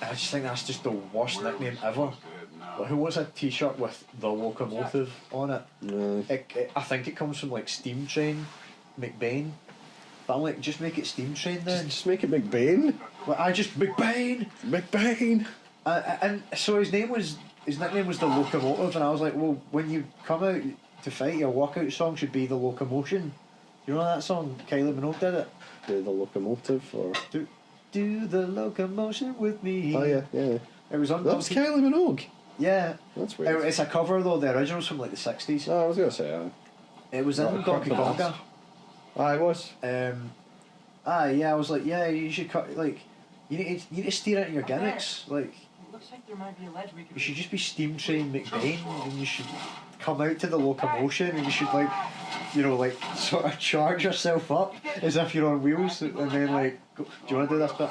I just think that's just the worst nickname ever. Like, who wants a T-shirt with the Locomotive on it? No. I think it comes from like Steamtrain, McBain. But I'm like, just make it Steamtrain then. Just make it McBain. Like, McBain. McBain. And so his nickname was the Locomotive, and I was like, well, when you come out to fight, your walkout song should be the Locomotion. You know that song? Kylie Minogue did it. Do the locomotive or. Do the locomotion with me. Oh yeah, yeah. It was on. That was Kylie Minogue. Yeah. That's weird. It's a cover though. The original's from like the 60s. Oh, I was gonna say. It was in Right, Donkey cut the Konga. mask. I was. Yeah. I was like, yeah, you should cut. Like, you need to steer out of your gimmicks. Like, Looks like there might be a ledge we could. you should just be Steamtrain McBain, and you should come out to the locomotion, and you should like, like sort of charge yourself up as if you're on wheels, and then like, do you want to do this bit?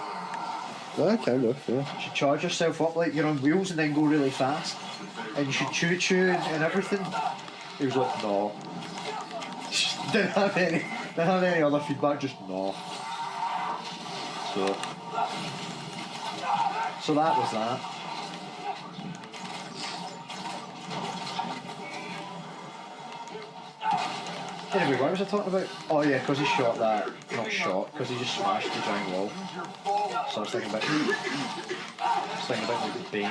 Yeah, kind of. Yeah. You should charge yourself up like you're on wheels, and then go really fast, and you should choo and everything. He was like, no. didn't have any other feedback. Just no. So that was that. Anyway, what was I talking about? Oh yeah, because he shot that, not shot, because he just smashed the giant wall. So I was thinking about like the Bane.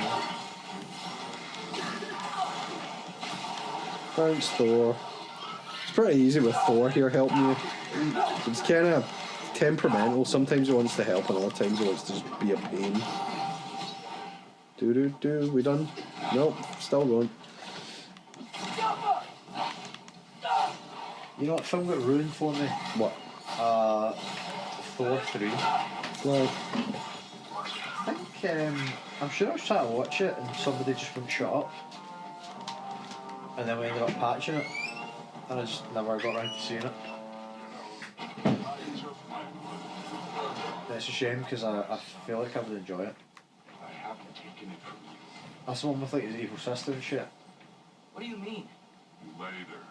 Thanks, Thor. It's pretty easy with Thor here helping you. It's kind of temperamental. Sometimes he wants to help, and other times he wants to just be a pain. Do. We done? Nope, still going. You know what film got ruined for me? What? Thor 3. Well, I think, I'm sure I was trying to watch it and somebody just wouldn't shut up. And then we ended up patching it. And I just never got around to seeing it. It's a shame because I feel like I would enjoy it. I haven't taken it from you. That's the one with like his evil sister and shit. What do you mean? Later.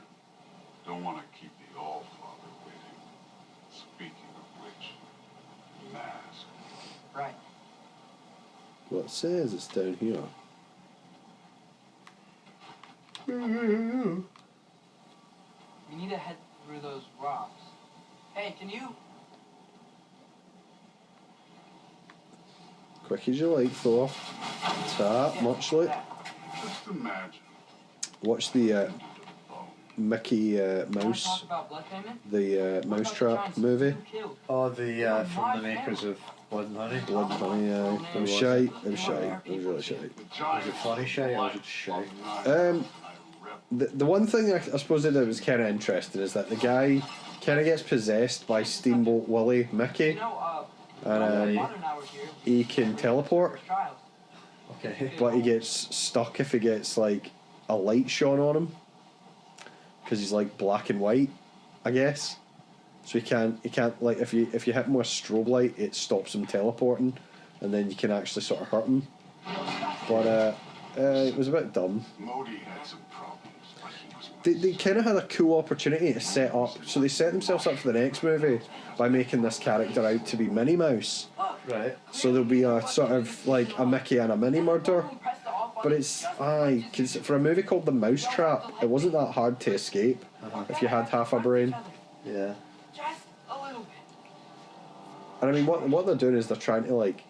Don't want to keep the All-Father waiting. Speaking of which, mask. Right. what it says it's down here. We need to head through those rocks. Hey, can you? Quick as you like, Thor. Tap, much like. Just imagine. Watch the Mickey Wanna Mouse, talk about blood payment? the Mousetrap movie. Oh, the from the makers of Blood and Honey. Blood and Honey, it was shite. It was shite. It was really shite. Was it funny shite or was it shite? The one thing I suppose that was kind of interesting is that the guy kind of gets possessed by Steamboat Willie Mickey, and he can teleport, Okay. but he gets stuck if he gets like a light shone on him, because he's like black and white, I guess. So he can't like if you hit him with a strobe light, it stops him teleporting, and then you can actually sort of hurt him. But it was a bit dumb. Modi had some problems, but he was They kind of had a cool opportunity to set up. So they set themselves up for the next movie by making this character out to be Minnie Mouse. Right. So there'll be a sort of like a Mickey and a Minnie murder. But it's cause for a movie called The Mousetrap, it wasn't that hard to escape if you had half a brain. Yeah. Just a little bit. And I mean, what they're doing is they're trying to like,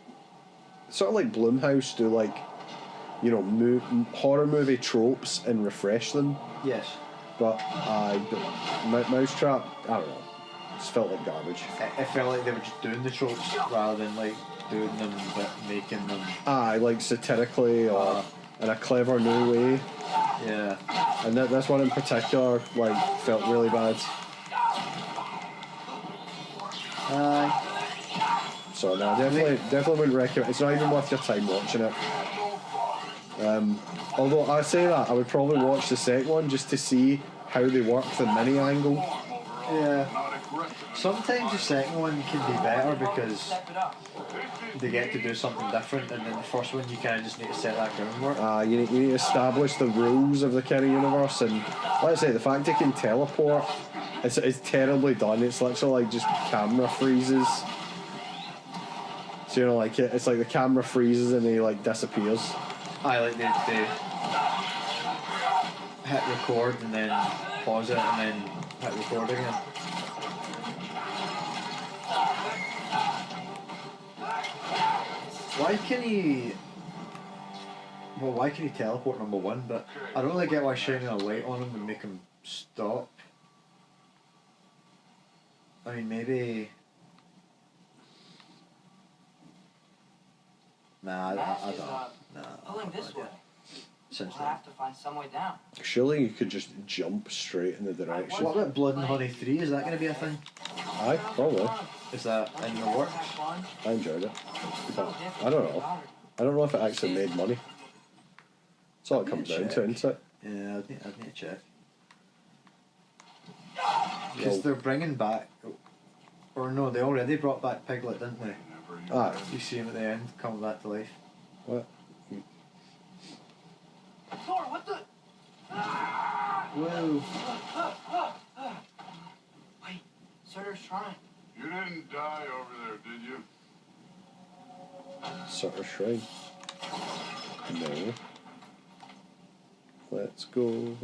sort of like Blumhouse do like, you know, horror movie tropes and refresh them. Yes. But Mousetrap, I don't know, just felt like garbage. It felt like they were just doing the tropes rather than like doing them but making them. Like satirically or in a clever new way. Yeah. And this one in particular, like, felt really bad. So no, definitely wouldn't recommend. It's not even worth your time watching it. Although I say that, I would probably watch the second one just to see how they work the mini angle. Yeah. Sometimes the second one can be better because they get to do something different, and then the first one you kind of just need to set that groundwork. You need to establish the rules of the kind of universe, and like I say, the fact it can teleport, it's terribly done. It's literally like just camera freezes. So you know, like it's like the camera freezes and he like disappears. I like they hit record and then pause it and then hit record again. Why can he? Well, why can he teleport, number one? But I don't really get why shining a light on him would make him stop. I mean, maybe. Nah, I don't. Nah. Pulling this way. Since We'll have to find some way down. Surely you could just jump straight in the direction. What about Blood and Honey 3? Is that going to be a thing? Aye, probably. Is that in the works? I enjoyed it. But I don't know. I don't know if it actually made money. That's all it comes down to, isn't it? Yeah, I'd need to check. Because they're bringing back, or no, they already brought back Piglet, didn't they? Aye. You see him at the end, coming back to life. What? Thor, what the? Whoa. Wait, Surtur's shrine. You didn't die over there, did you? Sort of shrine. No. Let's go.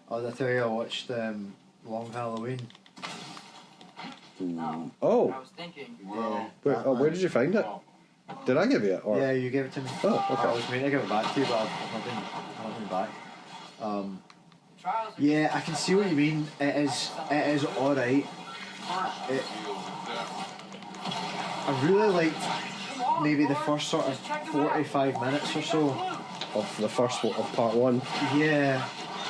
Oh, did I tell you I watched Long Halloween? No. Oh! I was thinking. Well, Where did you find it? Did I give you it? Or? Yeah, you gave it to me. Oh, okay. I was meaning to give it back to you, but I've not been back. Trials are Yeah, I can see what you mean. It is alright. I really liked maybe the first sort of 45 minutes or so. Of the first one, of part one. Yeah,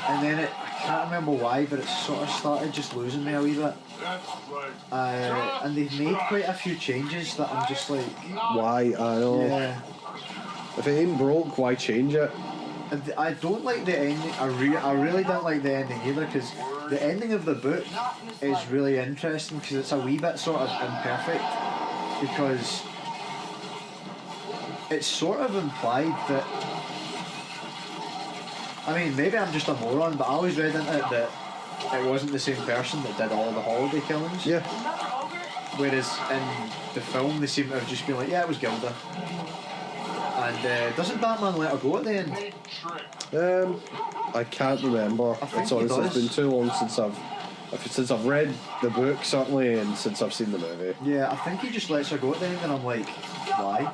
and then I can't remember why, but it sort of started just losing me a wee bit. that's right. And they've made quite a few changes that I'm just like, Why? I know. yeah. If it ain't broke, why change it? I don't like the ending. I really don't like the ending either, because the ending of the book is really interesting because it's a wee bit sort of imperfect, because it's sort of implied that. I mean, maybe I'm just a moron, but I always read into it that it wasn't the same person that did all the holiday killings. Yeah. Whereas in the film, they seem to have just been like, yeah, it was Gilda. And doesn't Batman let her go at the end? I can't remember. think It's he honestly does. been too long since I've read the book, certainly, and since I've seen the movie. Yeah, I think he just lets her go at the end, and I'm like, why?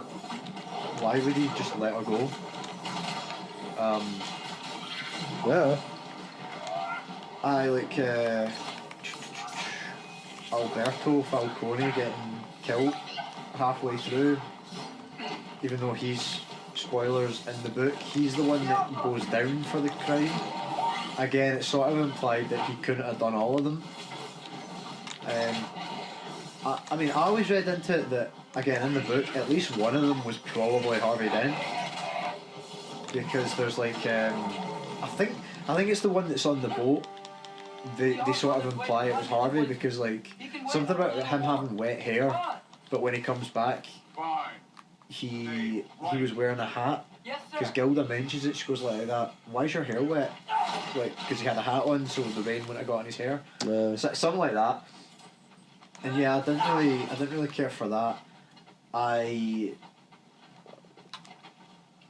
Why would he just let her go? Yeah. I like Alberto Falcone getting killed halfway through, even though he's, spoilers in the book, he's the one that goes down for the crime. Again, it's sort of implied that he couldn't have done all of them. I mean, I always read into it that, again, in the book, at least one of them was probably Harvey Dent. Because there's like, I think it's the one that's on the boat. They sort of imply it was Harvey because like something about him having wet hair, but when he comes back, Fine. he was wearing a hat. Yes, Because sir. Gilda mentions it, she goes like that. Why is your hair wet? Like, because he had a hat on, so the rain wouldn't have got on his hair. Something like that. And yeah, I didn't really care for that. I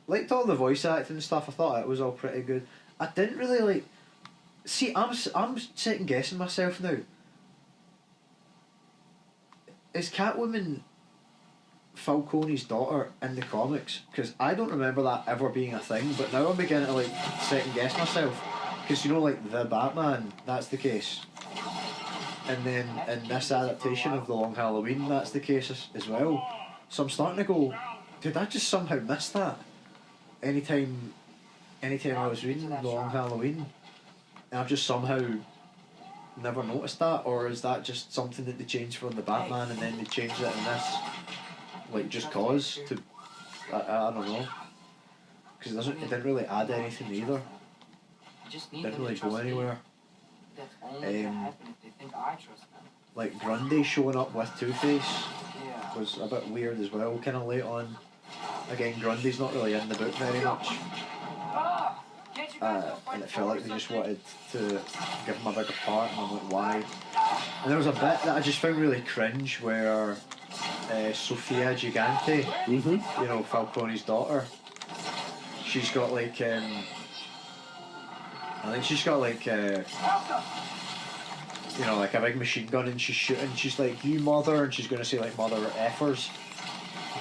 liked all the voice acting and stuff. I thought it was all pretty good. I didn't really like. See, I'm second guessing myself now. Is Catwoman Falcone's daughter in the comics? Because I don't remember that ever being a thing, but now I'm beginning to like second guess myself. Because you know, like the Batman, that's the case. And then in this adaptation of The Long Halloween, that's the case as well. So I'm starting to go, did I just somehow miss that? Anytime I was reading The Long Halloween, and I've just somehow never noticed that, or is that just something that they changed from the Batman and then they changed it in this, like just cause to, I don't know, because it didn't really add anything either. Didn't really go anywhere. That's only gonna happen if they think I trust them. Like Grundy showing up with Two-Face Yeah. was a bit weird as well, kind of late on. Again, Grundy's not really in the book very much. And it felt like they just wanted to give him a bigger part, and I'm like, why? And there was a bit that I just found really cringe where Sofia Gigante, you know, Falcone's daughter, she's got like, I think she's got like, you know, like a big machine gun and she's shooting, she's like, you mother, and she's going to say like mother effers.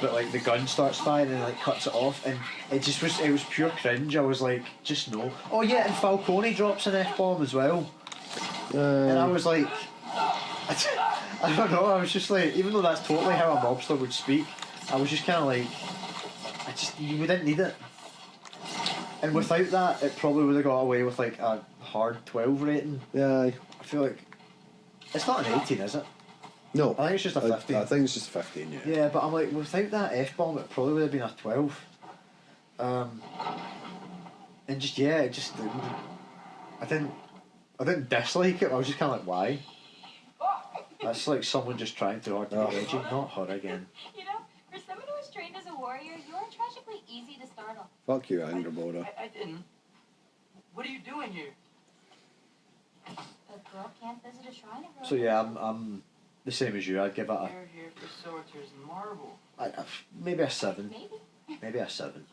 But like the gun starts firing and like cuts it off, and it was pure cringe. I was like, just no. Oh yeah, and Falcone drops an F-bomb as well. And I was like, I don't know, I was just like, even though that's totally how a mobster would speak, I was just kind of like, we didn't need it. And without that, it probably would have got away with like a hard 12 rating. Yeah. I feel like, it's not an 18, is it? No. I think it's just a 15. I think it's just 15, yeah. Yeah, but I'm like, without that F-bomb, it probably would have been a 12. And just, yeah, it just didn't. I didn't dislike it, I was just kind of like, why? That's like someone just trying too hard to be edgy, not her again. You know, for someone who was trained as a warrior, you are tragically easy to startle. Fuck you, Angrboda. I didn't. What are you doing here? A girl can't visit a shrine of her So yeah, I'm the same as you. I'd give it a You're here for sorters and marble. maybe a 7. Maybe. Maybe a 7.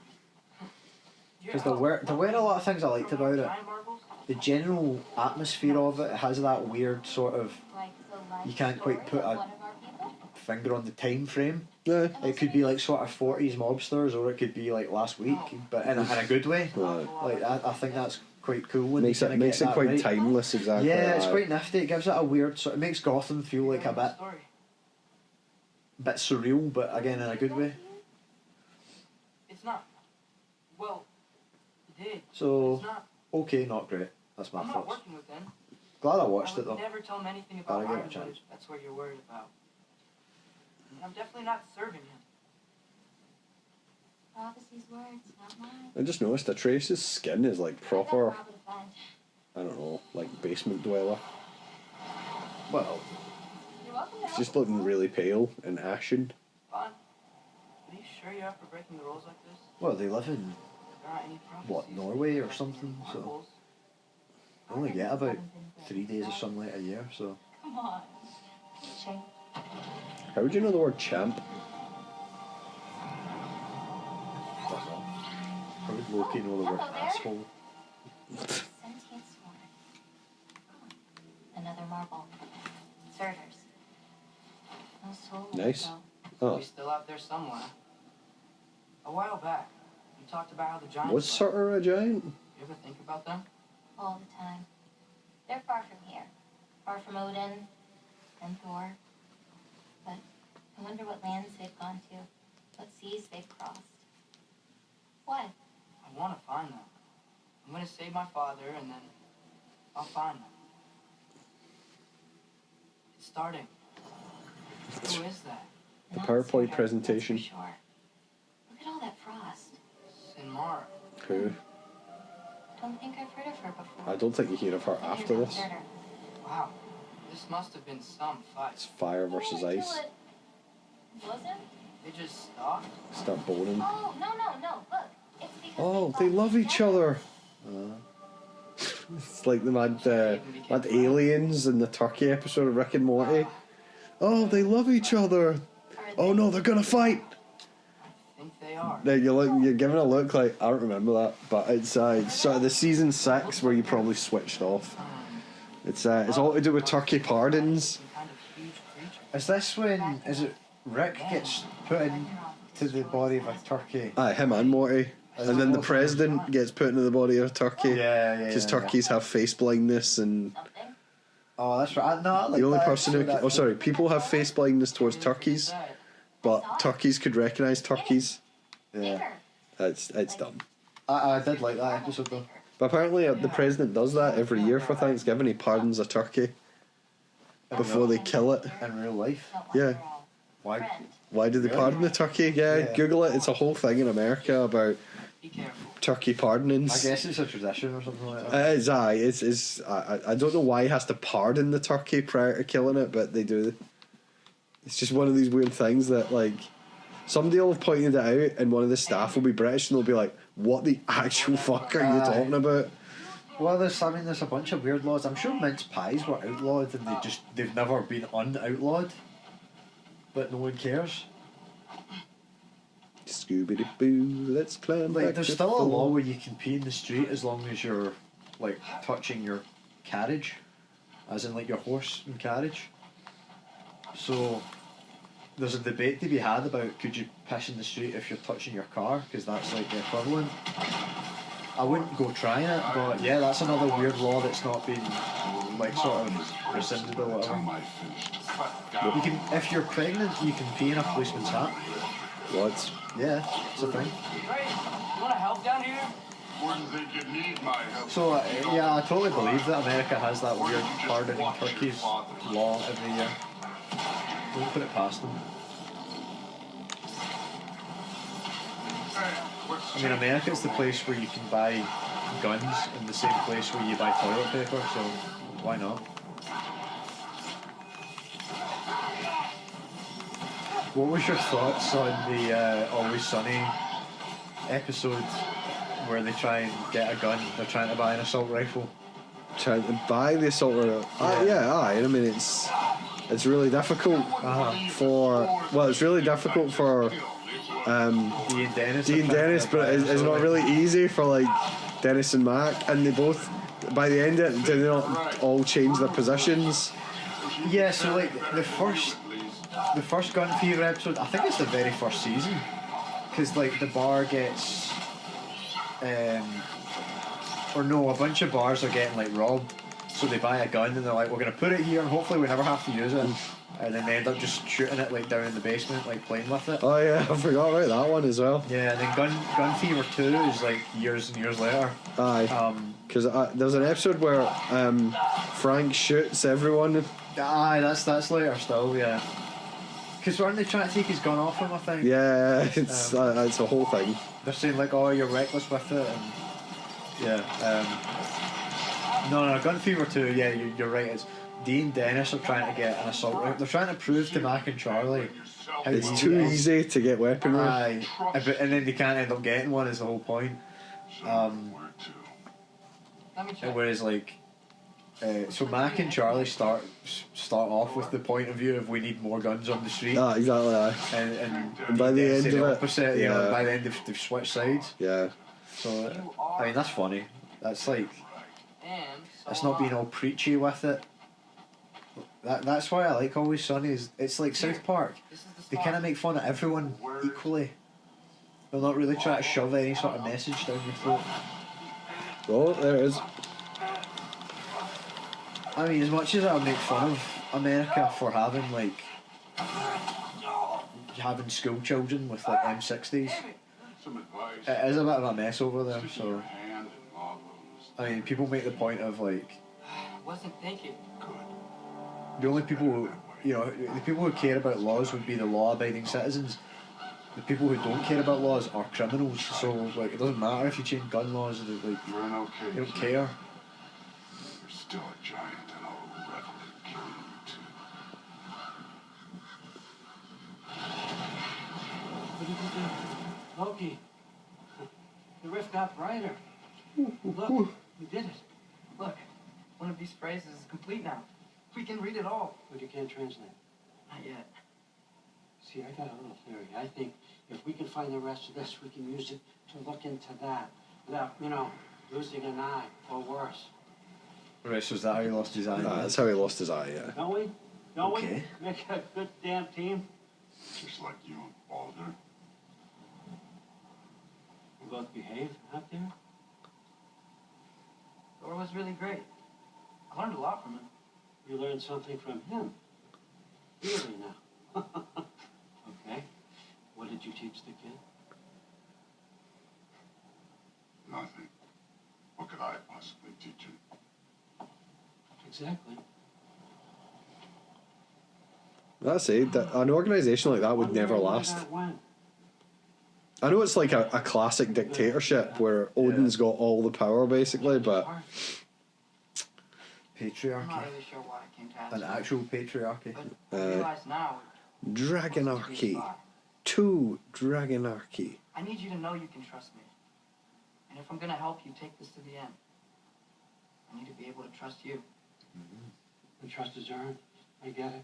You're Because there were a lot of things I liked about it. giant marbles? The general atmosphere of it has that weird sort of, Like the life you can't quite story put of a one of our people. finger on the time frame. Yeah. It could be like sort of 40s mobsters, or it could be like last week, but in a good way. Right. Like I think that's quite cool. When Makes they it kinda get that quite right. timeless, exactly. Yeah, it's aye. quite nifty. It gives it a weird sort. It makes Gotham feel like a bit surreal, but again in a good way. It's not. Well, it did. So It's not. okay, not great. That's my I'm not thoughts. working with them. Glad I I watched would it though. never tell him anything Gotta about give it a Iron chance. if that's what you're worried about. And I'm definitely not serving him. Prophecy's words, not mine. I just noticed Atreus' skin is like I proper, got Robert a friend. I don't know, like basement dweller. Well, You're welcome to It's help. just looking really pale and ashen. Fine. Are you sure you're up for breaking the rules like this? well, they live in There aren't any what, prophecies Norway or connecting something, so marbles. they only get about 3 days or something like a year. So Come on. Shame. How would you know the word champ? don't know. How would Loki know the word Hello there. asshole? Sentient swarm. Another marble. Surters. No soul. Nice. though. Oh, He's still out there somewhere. A while back, you talked about how the giants. was live. Surtur a giant? You ever think about them? All the time. They're far from here. Far from Odin and Thor. But I wonder what lands they've gone to. What seas they've crossed. What? I want to find them. I'm gonna save my father, and then I'll find them. It's starting. Who is that? The Not PowerPoint sort of, presentation. that's for sure. Look at all that frost. Sinmara. Who? Don't think I've heard of her before. I don't think you hear of her after Maybe this. I've heard her. Wow. This must have been some fight. It's fire versus Oh, ice. it wasn't? They just stopped. Start boning. Oh, no. Look. It's because Oh, fought they love each together. other. It's like the mad aliens in the Turkey episode of Rick and Morty. Oh, they love each other. Are Oh they? no, they're gonna fight. I think they are. Now you're giving a look like I don't remember that, but it's sort of the season 6 where you probably switched off. It's all to do with Turkey pardons. Some kind of huge creature. Is this when Rick gets put into the body of a turkey? Aye, him and Morty. And then the president gets put into the body of a turkey. Yeah. Because turkeys have face blindness, and Something? Oh, that's right. No, I like the only that. person who So oh sorry, people have face blindness towards Didn't turkeys, forget that. but turkeys could recognise turkeys. Yeah. Bigger. It's dumb. I did like that episode though. But apparently the president does that every year for Thanksgiving. He pardons a turkey before they kill it. In real life. Don't Yeah. like her all. Why? Friend. Why do they Really? pardon the turkey? Yeah, Yeah. Google it. It's a whole thing in America about Be careful. turkey pardonings. I guess it's a tradition or something like that. It's I don't know why he has to pardon the turkey prior to killing it, but they do. It's just one of these weird things that like somebody will have pointed it out, and one of the staff will be British, and they'll be like, "What the actual fuck are you Aye. talking about?" Well, there's a bunch of weird laws. I'm sure mince pies were outlawed and they've never been un-outlawed, but no one cares. Scooby Doo, let's climb Like, back there's to still a Thor. law where you can pee in the street as long as you're like touching your carriage, as in like your horse and carriage. So there's a debate to be had about could you piss in the street if you're touching your car, because that's like the equivalent. I wouldn't go trying it, but yeah, that's another weird law that's not been like sort of rescinded or whatever. Time I finished. You can, if you're pregnant, you can pee in a policeman's hat. What? Yeah, it's a thing. Hey, you want to help down here? Wouldn't think you'd need my help. So yeah, I totally believe that America has that weird pardoning turkeys law every year. Don't put it past them. I mean, America's the place where you can buy guns in the same place where you buy toilet paper, so why not? What was your thoughts on the Always Sunny episode where they try and get a gun? They're trying to buy an assault rifle. Trying to buy the assault rifle. I mean, it's really difficult it's really difficult for Dean Dennis. Dean Dennis, but it's not really easy for like Dennis and Mac, and they both by the end of it, do they not all change their positions? Yeah, so like the first Gun Fever episode, I think it's the very first season, because like the bar gets, or no, a bunch of bars are getting like robbed, so they buy a gun and they're like, we're gonna put it here and hopefully we never have to use it, and then they end up just shooting it like down in the basement, like playing with it. Oh yeah, I forgot about that one as well. Yeah, and then Gun Fever 2 is like years and years later. Aye, because there's an episode where Frank shoots everyone. Aye, that's later still, yeah. Because aren't they trying to take his gun off him, I think? Yeah, it's a whole thing. They're saying like, oh, you're reckless with it, and yeah. No, Gun Fever 2, yeah, you're right. It's Dee and Dennis are trying to get an assault rifle. They're trying to prove to Mac and Charlie how It's easy too it is. easy to get weaponry. Aye, and then they can't end up getting one is the whole point. Let me check. Whereas like, so Mac and Charlie start off with the point of view of we need more guns on the street, Exactly. Aye. and by the they end say of the it, opposite. You know, yeah. by the end they've switched sides. Yeah. So I mean that's funny. That's like, And it's not being all preachy with it. That's why I like Always Sunny. Is it's like South Park. This is the They spot. kind of make fun of everyone equally. They'll not really try to shove any sort of message down your throat. Oh, there it is. I mean, as much as I make fun of America for having school children with like M60s, Some advice. it is a bit of a mess over there. Sticking So your hand in law rooms. I mean, people make the point of like, Wasn't thinking. Good. the only people who, the people who care about laws would be the law-abiding citizens. The people who don't care about laws are criminals. So like, it doesn't matter if you change gun laws. Like, You're an okay they don't kid. care. You're still a giant, and I'll revel in killing you too. What did you do? Loki. The rift got brighter. Look, you did it. Look, one of these phrases is complete now. We can read it all. But you can't translate. Not yet. See, I got a little theory. I think if we can find the rest of this, we can use it to look into that. Without, losing an eye or worse. Right, so is that how he lost his eye? That's how he lost his eye, yeah. Don't we? Don't Okay. we? Make a good damn team. Just like you and Baldur. We both behave out there. Thor was really great. I learned a lot from him. You learned something from him. Really now. Okay. What did you teach the kid? Nothing. What could I possibly teach him? Exactly. That's it. An organisation like that would never last. I know it's like a classic dictatorship where Odin's got all the power basically, but I'm Patriarchy. not really sure why I came to An Asgard. actual patriarchy. But I realize now Dragonarchy. To Dragonarchy. I need you to know you can trust me. And if I'm gonna help you take this to the end, I need to be able to trust you. The trust is earned. I get it.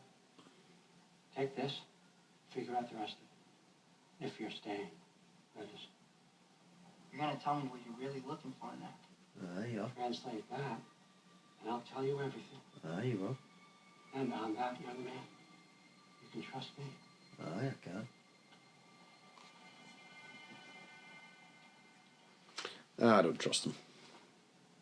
Take this. Figure out the rest of it. If you're staying. That is. You're gonna tell me what you're really looking for now. Aye, yeah. Translate that. And I'll tell you everything. Aye, you will. And on that, young man, you can trust me. Aye, I can. I don't trust him.